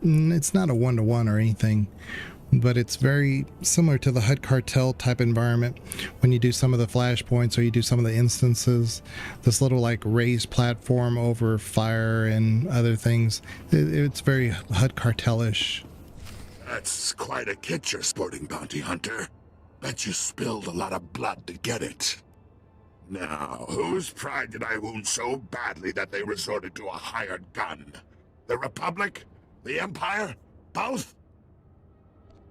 It's not a one-to-one or anything, but it's very similar to the HUD cartel type environment. When you do some of the flashpoints or you do some of the instances, this little like raised platform over fire and other things, it's very HUD cartelish. That's quite a kit you're sporting, bounty hunter. Bet you spilled a lot of blood to get it. Now, whose pride did I wound so badly that they resorted to a hired gun? The Republic? The Empire? Both?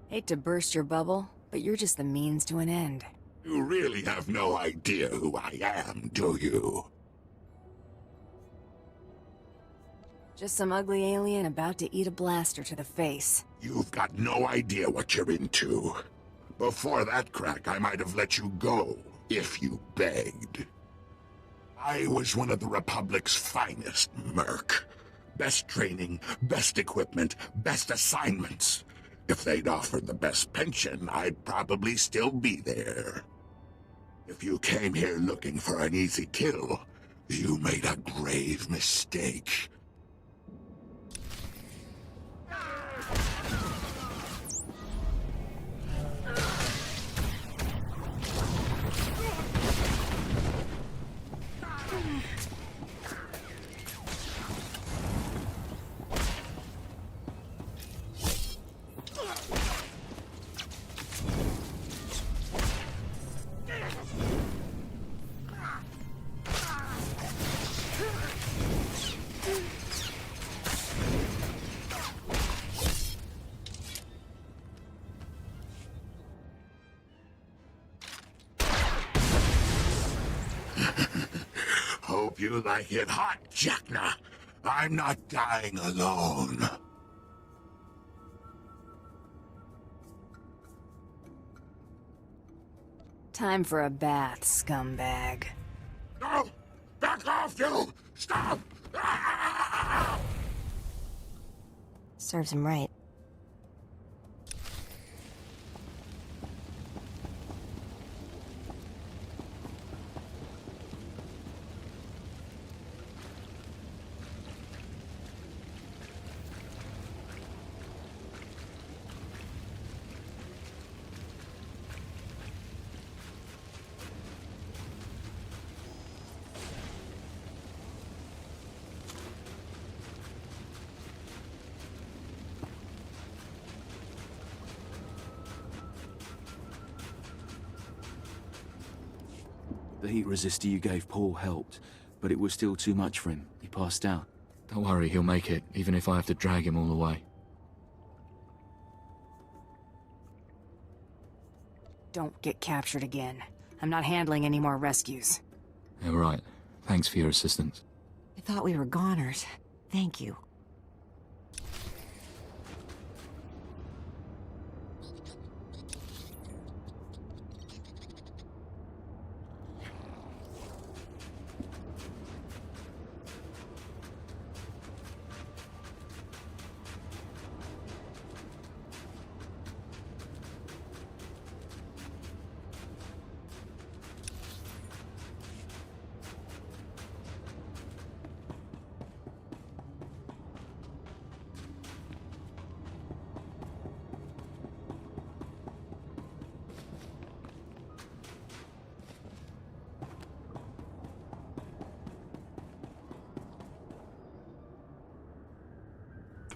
Hate to burst your bubble, but you're just the means to an end. You really have no idea who I am, do you? Just some ugly alien about to eat a blaster to the face. You've got no idea what you're into. Before that crack, I might have let you go, if you begged. I was one of the Republic's finest, Merc. Best training, best equipment, best assignments. If they'd offered the best pension, I'd probably still be there. If you came here looking for an easy kill, you made a grave mistake. Hope you like it hot, Jackna. I'm not dying alone. Time for a bath, scumbag. No! Back off, you! Stop! Ah! Serves him right. The heat resistor you gave Paul helped, but it was still too much for him. He passed out. Don't worry, he'll make it, even if I have to drag him all the way. Don't get captured again. I'm not handling any more rescues. Yeah, right. Thanks for your assistance. I thought we were goners. Thank you.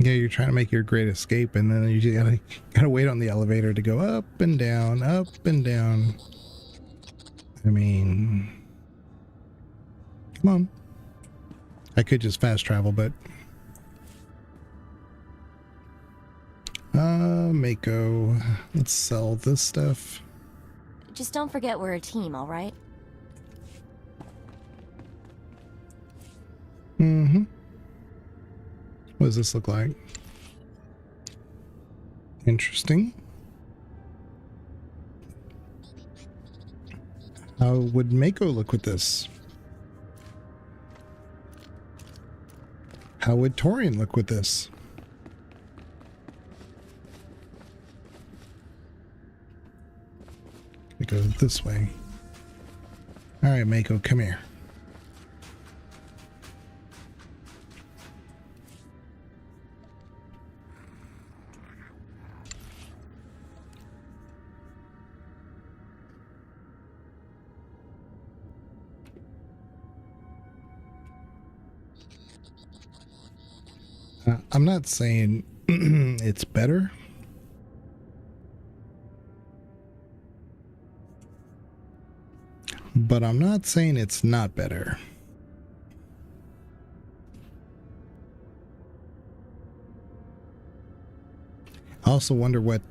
Yeah, you're trying to make your great escape, and then you just gotta wait on the elevator to go up and down, up and down. I mean, come on. I could just fast travel, but Mako, let's sell this stuff. Just don't forget we're a team, all right? Mm-hmm. What does this look like? Interesting. How would Mako look with this? How would Torian look with this? It goes this way. All right, Mako, come here. I'm not saying it's better. But I'm not saying it's not better. I also wonder what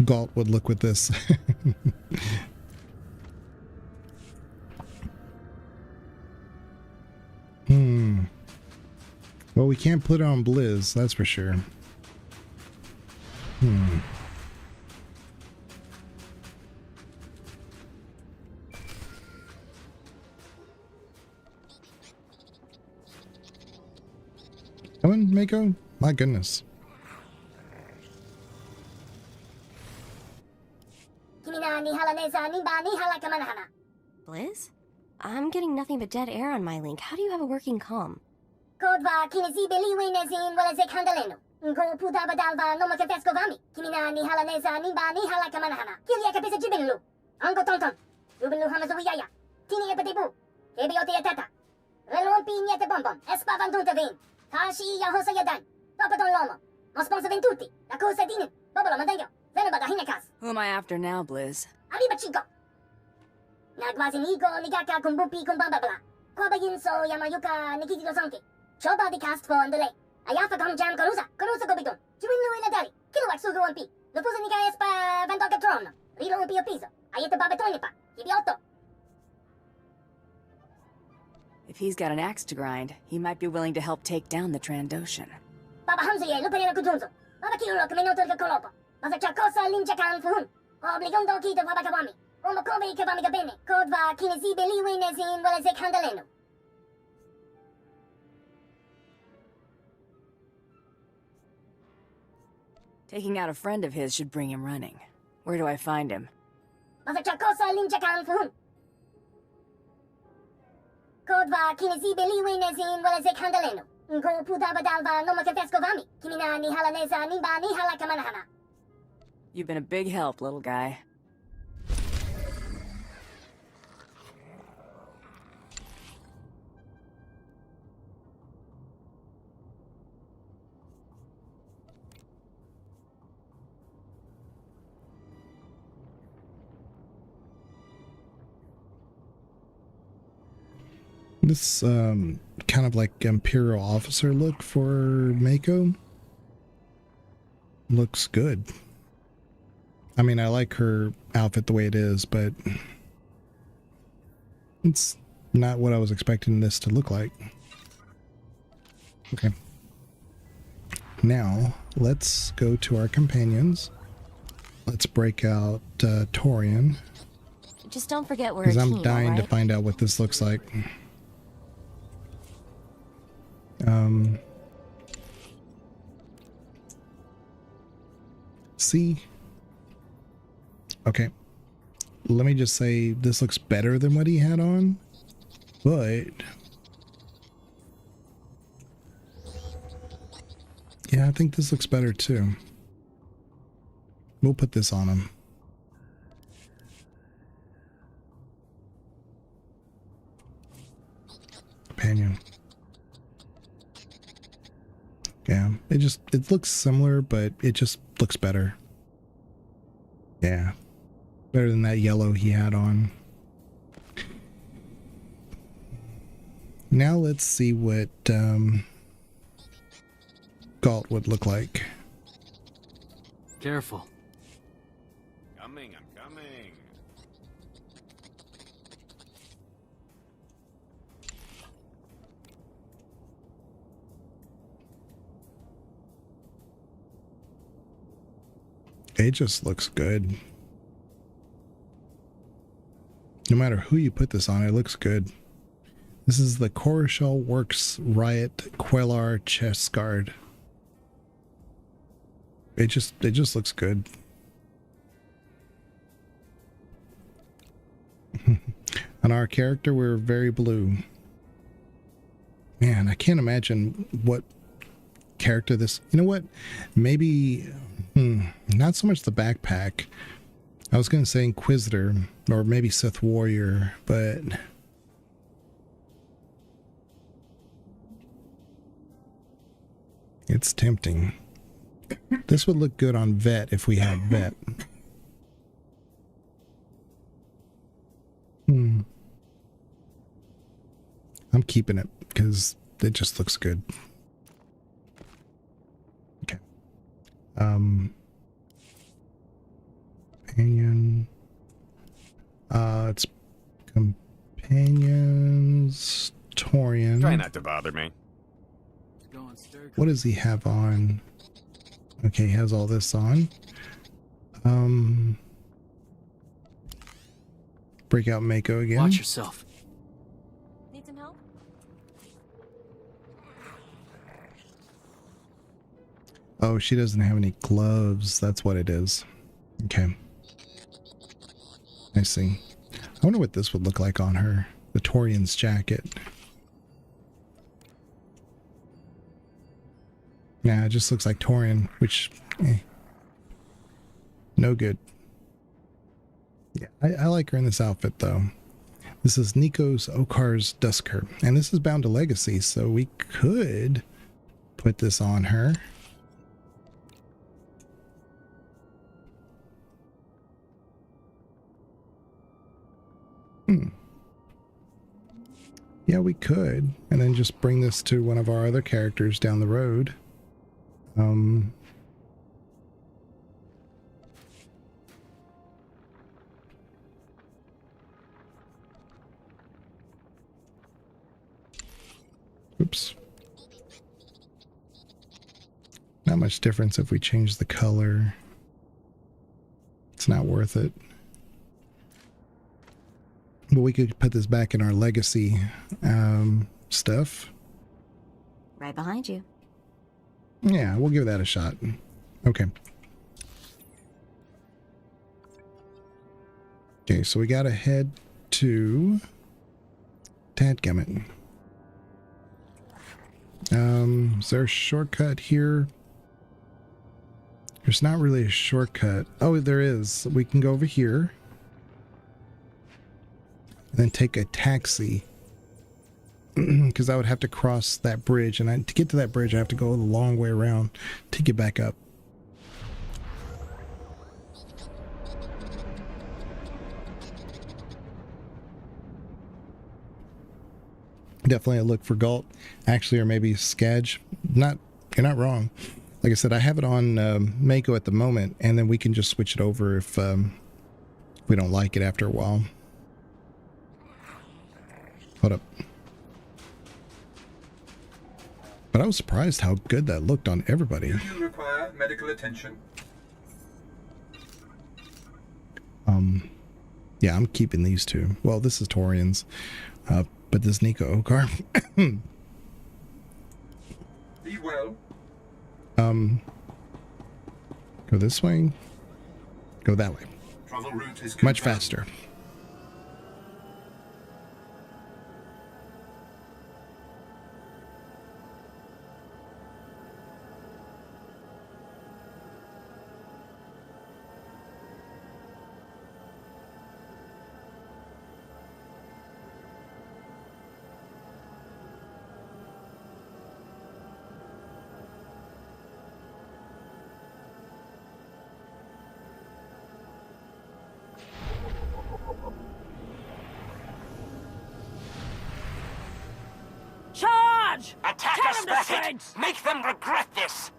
Galt would look with this. Well, we can't put it on Blizz, that's for sure. Come on, Mako. My goodness. Blizz? I'm getting nothing but dead air on my link. How do you have a working comm? Who am I after now, Blizz? Arriba, chico! Nagwasiniko nigaka kumbupi kumbababla. Kwabayin so yamayuka nikitiro sonke. Choba di cast for underlay. Ayafa gom jam karusa gobidon. Juwinlu iladari. Kilowak sugu on pi. Lufusa niga espa vandoka trono. Rilo un pio piso. Ayete babetonipa. Ibiotto. If he's got an axe to grind, he might be willing to help take down the Trandoshan. Baba Hamza luperina kudunzo. Baba Kiro kamenotor kolopo. Basa chakosa linjakan fuhun. Obligondo kito baba kawami. Omokobe kawami gabene. Kodva kinesi beliwe nezin walezek handaleno. Taking out a friend of his should bring him running. Where do I find him? Basa chakosa linjakan fuhun. Kodva kinesi beliwe nezin walezek handaleno. Ko puta badalva no makafeskovami. Kimina ni halaneza nimba ni halakamanahana. You've been a big help, little guy. This kind of like Imperial officer look for Mako looks good. I mean, I like her outfit the way it is, but it's not what I was expecting this to look like. Okay. Now, let's go to our companions. Let's break out Torian. Just don't forget we're a team, because I'm dying to right? find out what this looks like. See? Okay. Let me just say this looks better than what he had on, but yeah, I think this looks better too. We'll put this on him. Companion. Yeah, it looks similar, but it just looks better. Yeah. Better than that yellow he had on. Now let's see what Galt would look like. Careful. Coming, I'm coming. It just looks good. No matter who you put this on, it looks good. This is the Coruscant Works Riot Quellar chest guard. It just looks good. On our character, we're very blue. Man, I can't imagine what character this... You know what? Maybe... not so much the backpack. I was going to say Inquisitor, or maybe Sith Warrior, but... It's tempting. This would look good on vet if we had vet. I'm keeping it because it just looks good. Okay. Companion. It's companions. Torian. Try not to bother me. What does he have on? Okay, he has all this on. Break out Mako again. Watch yourself. Need some help? Oh, she doesn't have any gloves. That's what it is. Okay. I see. I wonder what this would look like on her. The Torian's jacket. Yeah, it just looks like Torian, which... no good. Yeah, I like her in this outfit, though. This is Nikos Okar's Dusker. And this is bound to Legacy, so we could put this on her. Yeah, we could. And then just bring this to one of our other characters down the road. Oops. Not much difference if we change the color. It's not worth it. But we could put this back in our legacy stuff. Right behind you. Yeah, we'll give that a shot. Okay. Okay, so we gotta head to Dadgummit. Is there a shortcut here? There's not really a shortcut. Oh, there is. We can go over here. And then take a taxi. Because I would have to cross that bridge. And to get to that bridge, I have to go the long way around to get back up. Definitely a look for Galt, actually, or maybe Skadge. You're not wrong. Like I said, I have it on Mako at the moment, and then we can just switch it over if we don't like it after a while. Hold up. But I was surprised how good that looked on everybody. Do you require medical attention? Yeah, I'm keeping these two. Well, this is Torian's. But this Nico Okar. Be well. Go this way. Go that way. Travel route is much faster. Charge! Attack Tear us, them to Bassett! shreds! Make them regret this!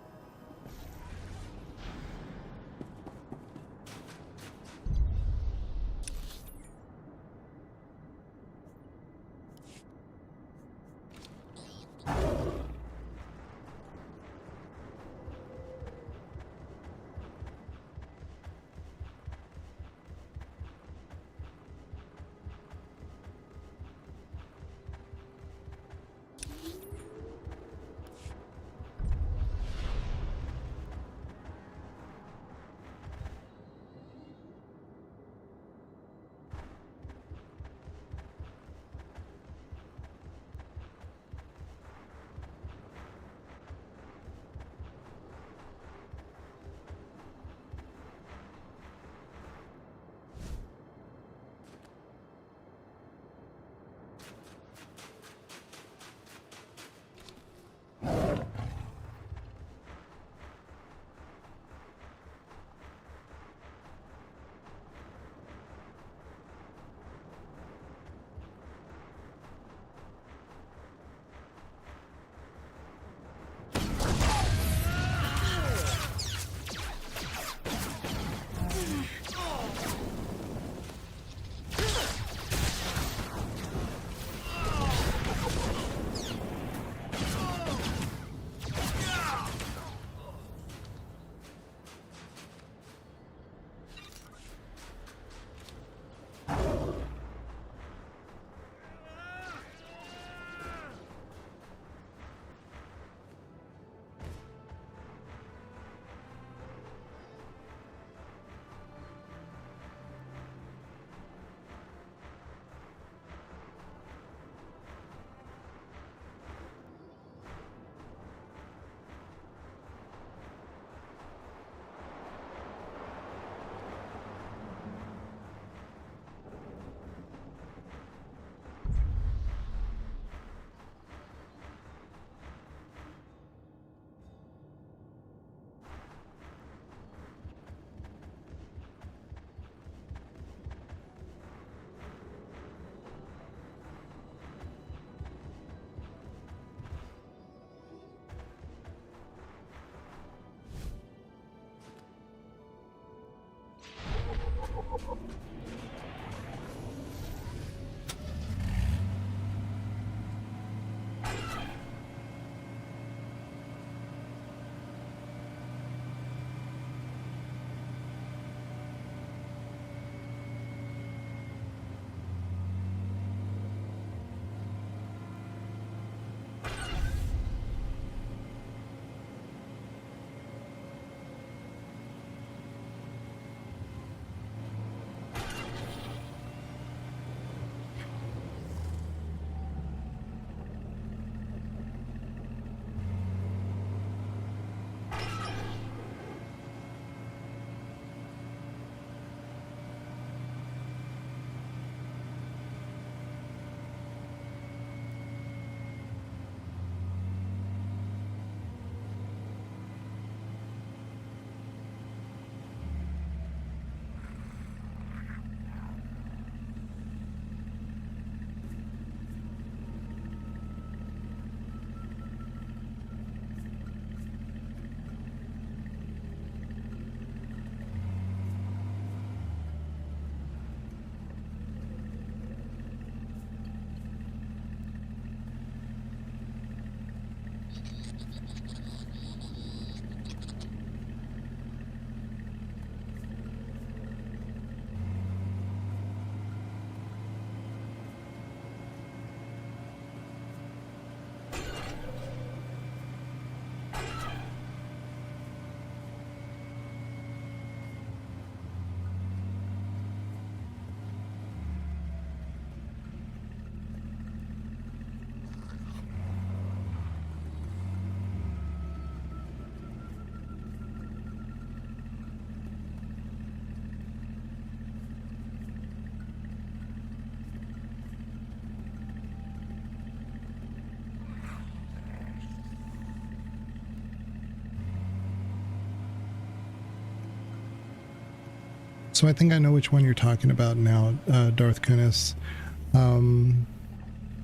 So I think I know which one you're talking about now, Darth Kunis.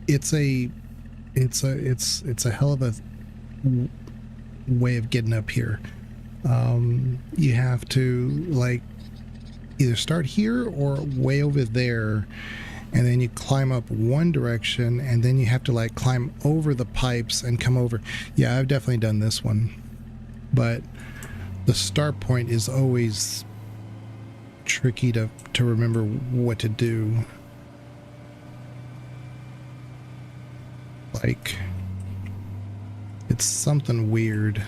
It's a hell of a way of getting up here. You have to like either start here or way over there, and then you climb up one direction, and then you have to like climb over the pipes and come over. Yeah, I've definitely done this one, but the start point is always tricky to remember what to do. Like, it's something weird.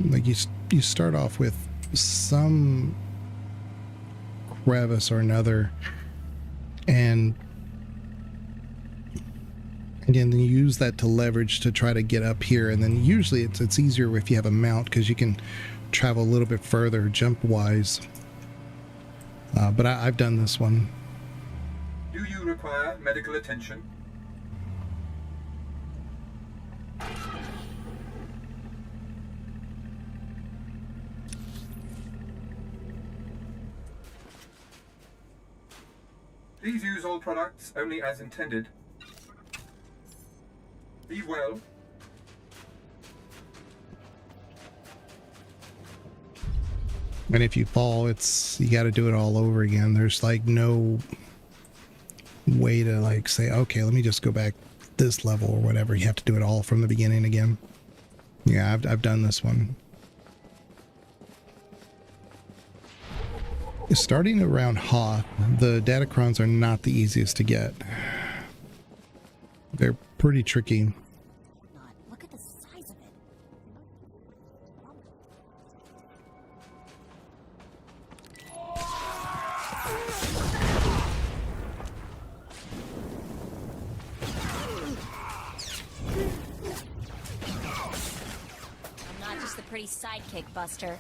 Like you start off with some crevice or another, and then you use that to leverage to try to get up here. And then usually it's easier if you have a mount, because you can travel a little bit further jump wise. But I've done this one. Do you require medical attention? Please use all products only as intended. Be well. And if you fall, you got to do it all over again. There's like no way to like say, okay, let me just go back this level or whatever. You have to do it all from the beginning again. Yeah, I've done this one. Starting around Hoth, the Datacrons are not the easiest to get. They're pretty tricky. Look at the size of it. I'm not just the pretty sidekick, Buster.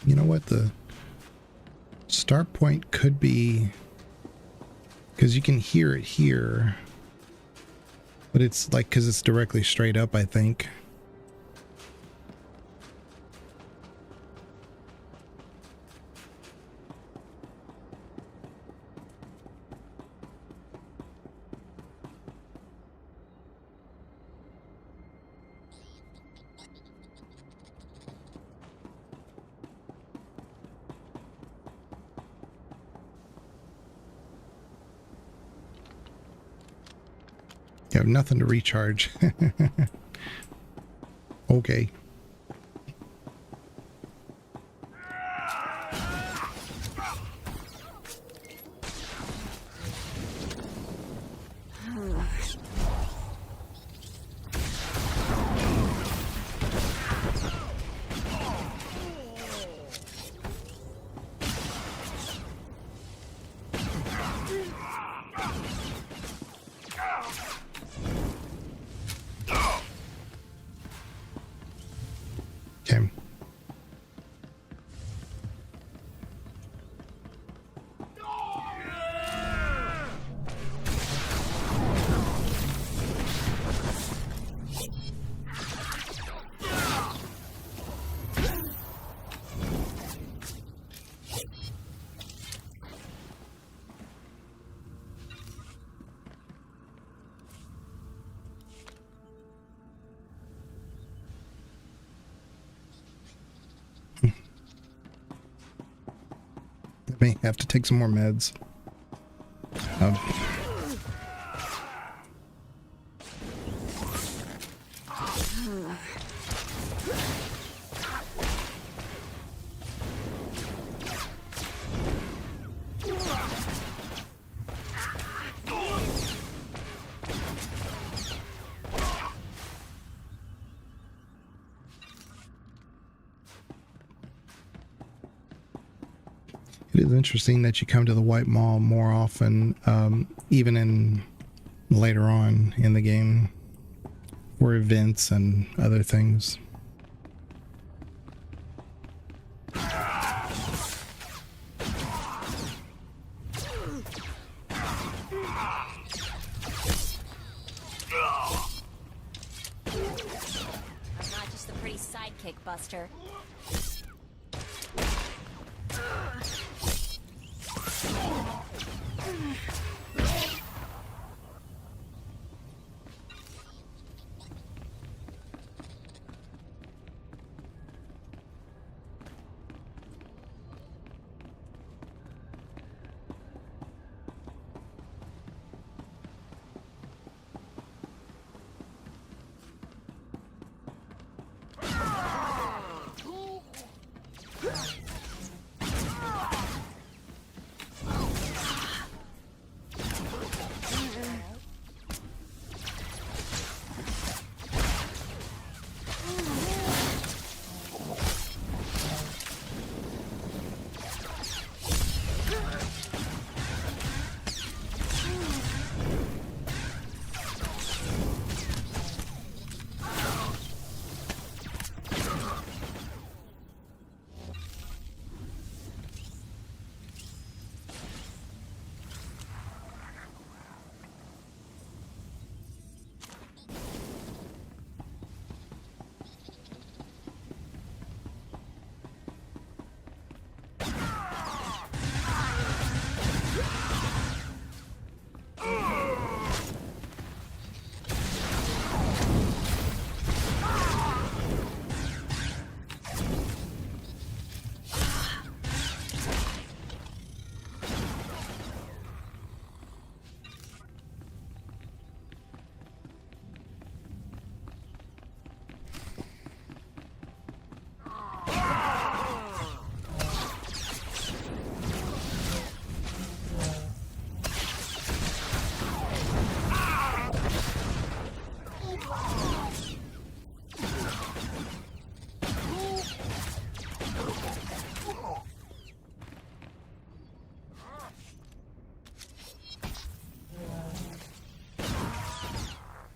You know what? The start point could be Because you can hear it here. But it's like, because it's directly straight up, I think. You have nothing to recharge. Okay. Okay. I may have to take some more meds. It is interesting that you come to the White Mall more often, even in later on in the game, for events and other things. I'm not just a pretty sidekick, Buster.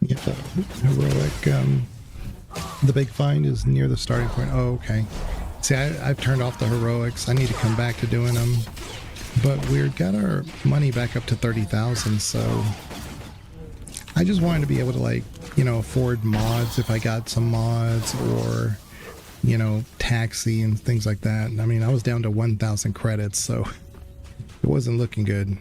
Yep, heroic, the big find is near the starting point. Oh, okay. See, I've turned off the heroics. I need to come back to doing them. But we got our money back up to 30,000, so I just wanted to be able to, like, you know, afford mods if I got some mods, or, you know, taxi and things like that. I mean, I was down to 1,000 credits, so it wasn't looking good.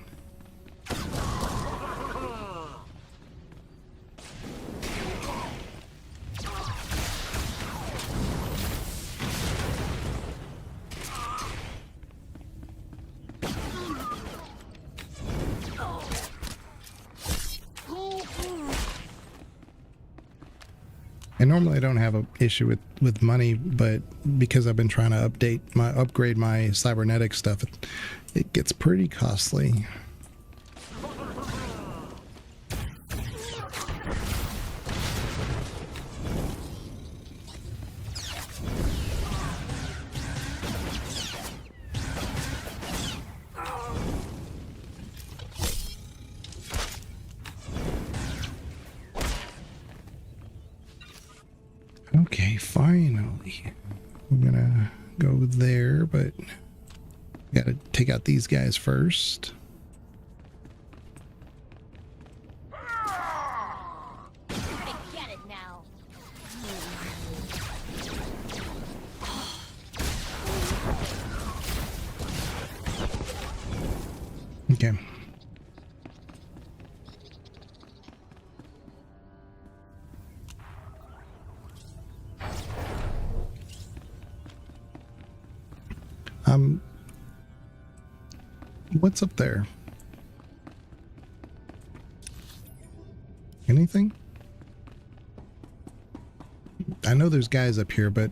And normally I don't have an issue with money, but because I've been trying to upgrade my cybernetic stuff, it gets pretty costly. Okay, finally. I'm gonna go there, but gotta take out these guys first. Get it now. Okay. What's up there? Anything? I know there's guys up here, but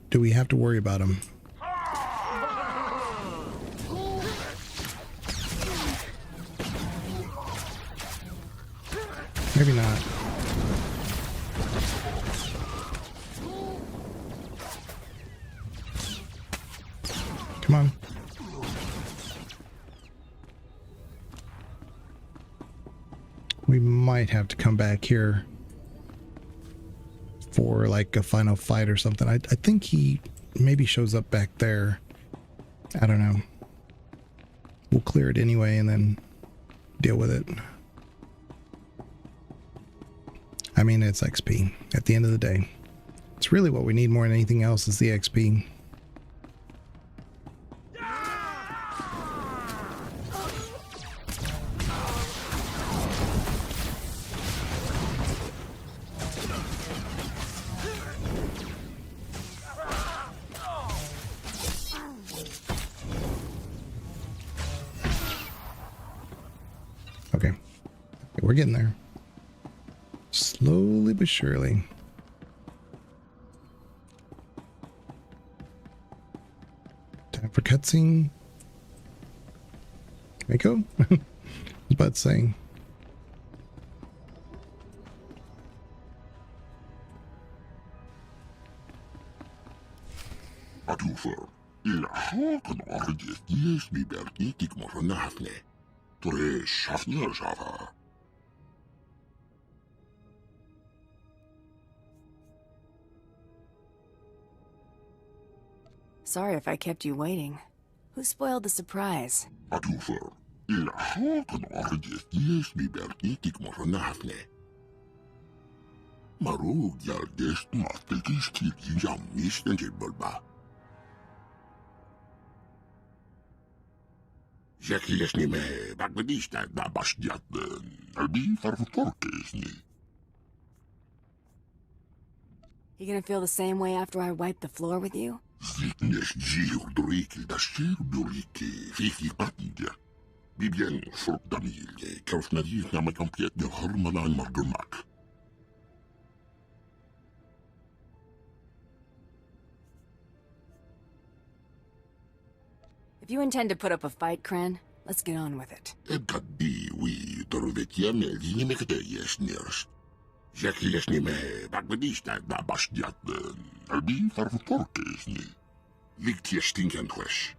do we have to worry about them? Maybe not. Come on. We might have to come back here for like a final fight or something. I think he maybe shows up back there. I don't know. We'll clear it anyway and then deal with it. I mean, it's XP at the end of the day. It's really what we need more than anything else is the XP. Okay, we're getting there. Slowly but surely. Time for cutscene. Mako? I was about to say. Atufer, ila hakan arjes dies mi berkitik moronafne. Tore shafnir shafa. Sorry if I kept you waiting. Who spoiled the surprise? Atufer, ila hakan arjes dies mi berkitik moronafne. Marug yal dest mastekis kiri jam misnenjel bulba. Zekiesni me bagvedista da basdiaten. Albi farvutorkesni. You gonna feel the same way after I wipe the floor with you? Ziknes ziurduriki da shiurduriki fifi patja. Bibien folk damilje kausnadis na makampiet de harmalan mardumak. If you intend to put up a fight, Kren, let's get on with it. Ebkadi we dorvetiame dinimekte yesnirs. Zekiesni me bagvedista da basdiaten. Albi farvutorkesni. Likt je stinkend wesh.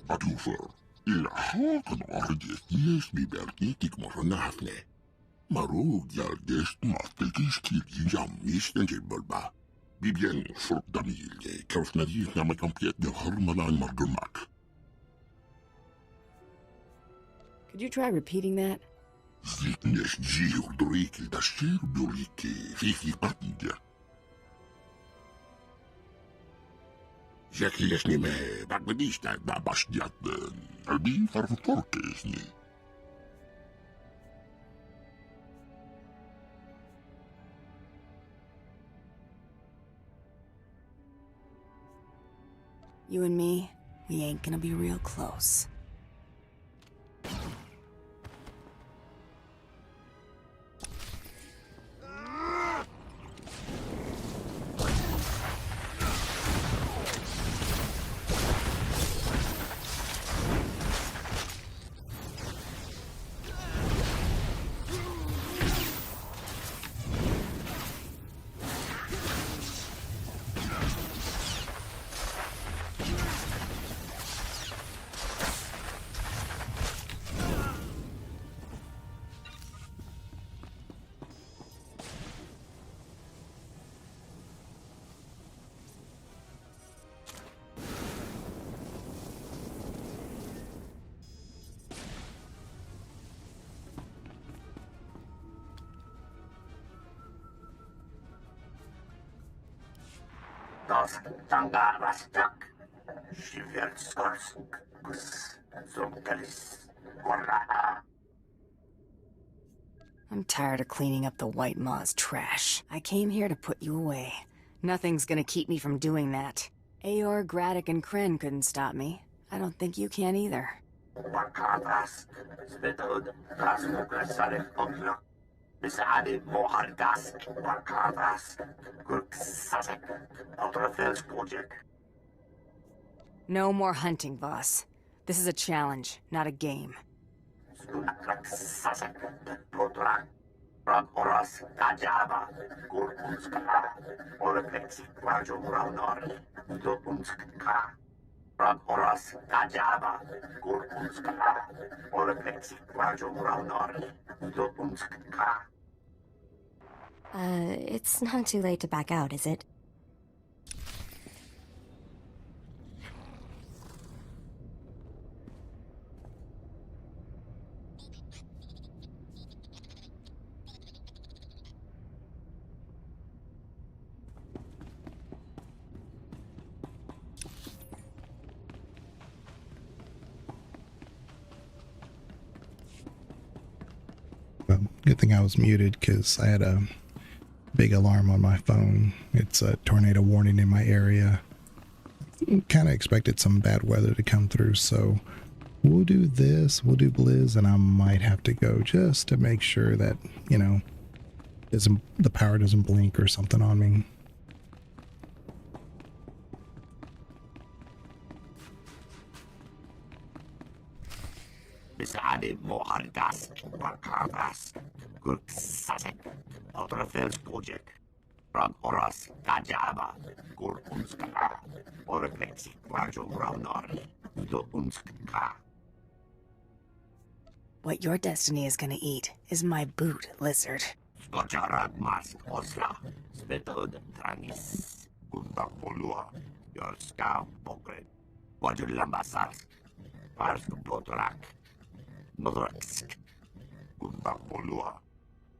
Atufer, ilhakan arjes jesmi berkitik moronafne. Marug yargest maftekis kiri jammisten jibbalba. Bibien fort damilje, kausnadis na makampiet de harmalan mardumak. Could you try repeating that? Zitnes jiurduriki da shirduriki, fifi patja. Jackie is niet mee, maar we niet naar de basjatten. Die vervolgt is niet. You and me, we ain't gonna be real close. Das tanga rastak. Shiver skorsk. Zomkalis. I'm tired of cleaning up the White Maw's trash. I came here to put you away. Nothing's gonna keep me from doing that. Aor, Graddock, and Kren couldn't stop me. I don't think you can either. Wakadas. Svetod. Rasmukasarek Oglok. Besade Mohardas. Wakadas. Gurksasek. Outerfels project. No more hunting, boss. This is a challenge, not a game. Sasek. Protran. Rag Oras. Kajaba. Gurkunska. Oreflexi. Rajo Raunori. Dokunska. Rag Oras. Kajaba. Gurkunska. Oreflexi. Rajo Raunori. Dokunska. It's not too late to back out, is it? Well, good thing I was muted because I had a big alarm on my phone. It's a tornado warning in my area. Kind of expected some bad weather to come through, so we'll do this, we'll do Blizz, and I might have to go just to make sure that, you know, the power doesn't blink or something on me. Besade Mohardas. Wakadas. Gurksasek. Outerfels project. Rag Oras. Kajaba. Gurkunska. Oreflexi. Rajo Raunori. Dokunska. What your destiny is gonna eat is my boot, lizard. Skocharag Mas Osla. Svetod Trangis. Gunda Polua. Your scout pokret. Wajul Lambasas. Pars Potrak. Nodraksk. Gunda Polua.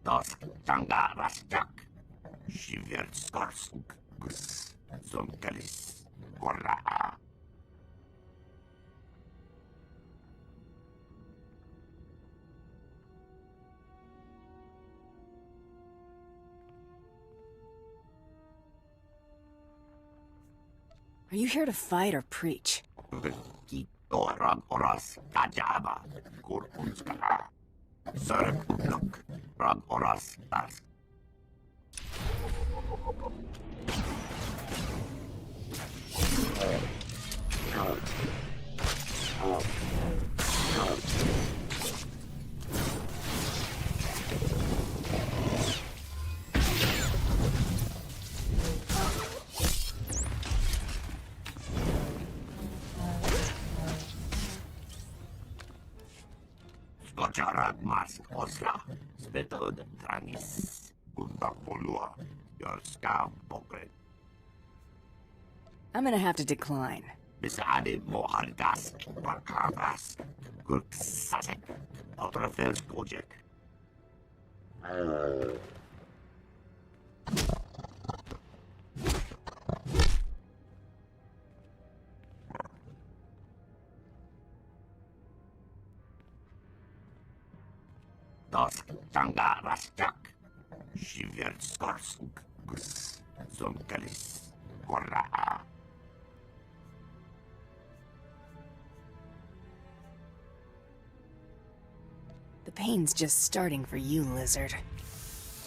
Das Tanga Rastak. Shiver Skorsk. Zomkalis. Gorra. Are you here to fight or preach? Rag Oras. Kajaba. Gurkunska. Sörk Utlok. Rag Oras. Das. Ojarad mas osla. Spetod tranis. Undak polua. Your scam pokret. I'm gonna have to decline. Bisade mohardas. Bakavas. Gurksasek. Otrafels project. Dosk tanga rasjak. Shiver skorsk. Gus. Zonkalis. Korra. The pain's just starting for you, lizard.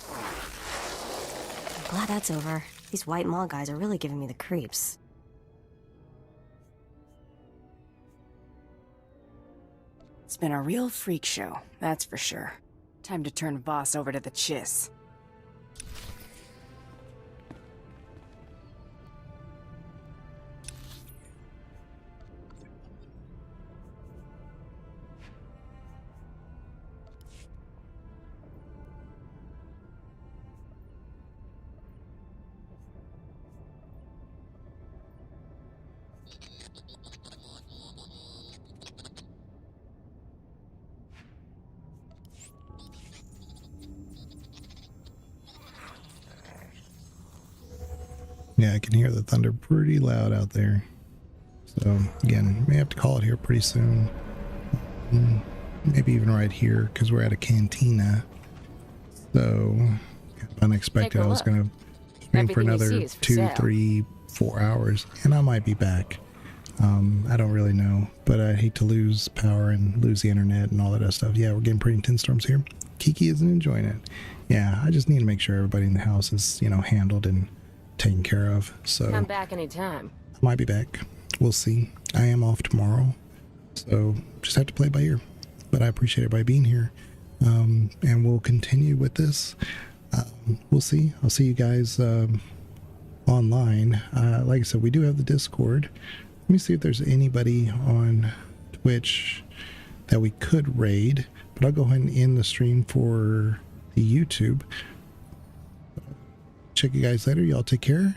I'm glad that's over. These white maw guys are really giving me the creeps. It's been a real freak show, that's for sure. Time to turn Voss over to the Chiss. Yeah, I can hear the thunder pretty loud out there. So, again, may have to call it here pretty soon. Maybe even right here, because we're at a cantina. So, kind of unexpected. I was going to stream for another 2, 3, 4 hours, and I might be back. I don't really know, but I hate to lose power and lose the internet and all that other stuff. Yeah, we're getting pretty intense storms here. Kiki isn't enjoying it. Yeah, I just need to make sure everybody in the house is, handled and taken care of. So come back anytime. I might be back. We'll see. I am off tomorrow, so just have to play it by ear. But I appreciate everybody being here, and we'll continue with this. We'll see. I'll see you guys online. Like I said, we do have the Discord. Let me see if there's anybody on Twitch that we could raid, but I'll go ahead and end the stream for the YouTube. Check you guys later. Y'all take care.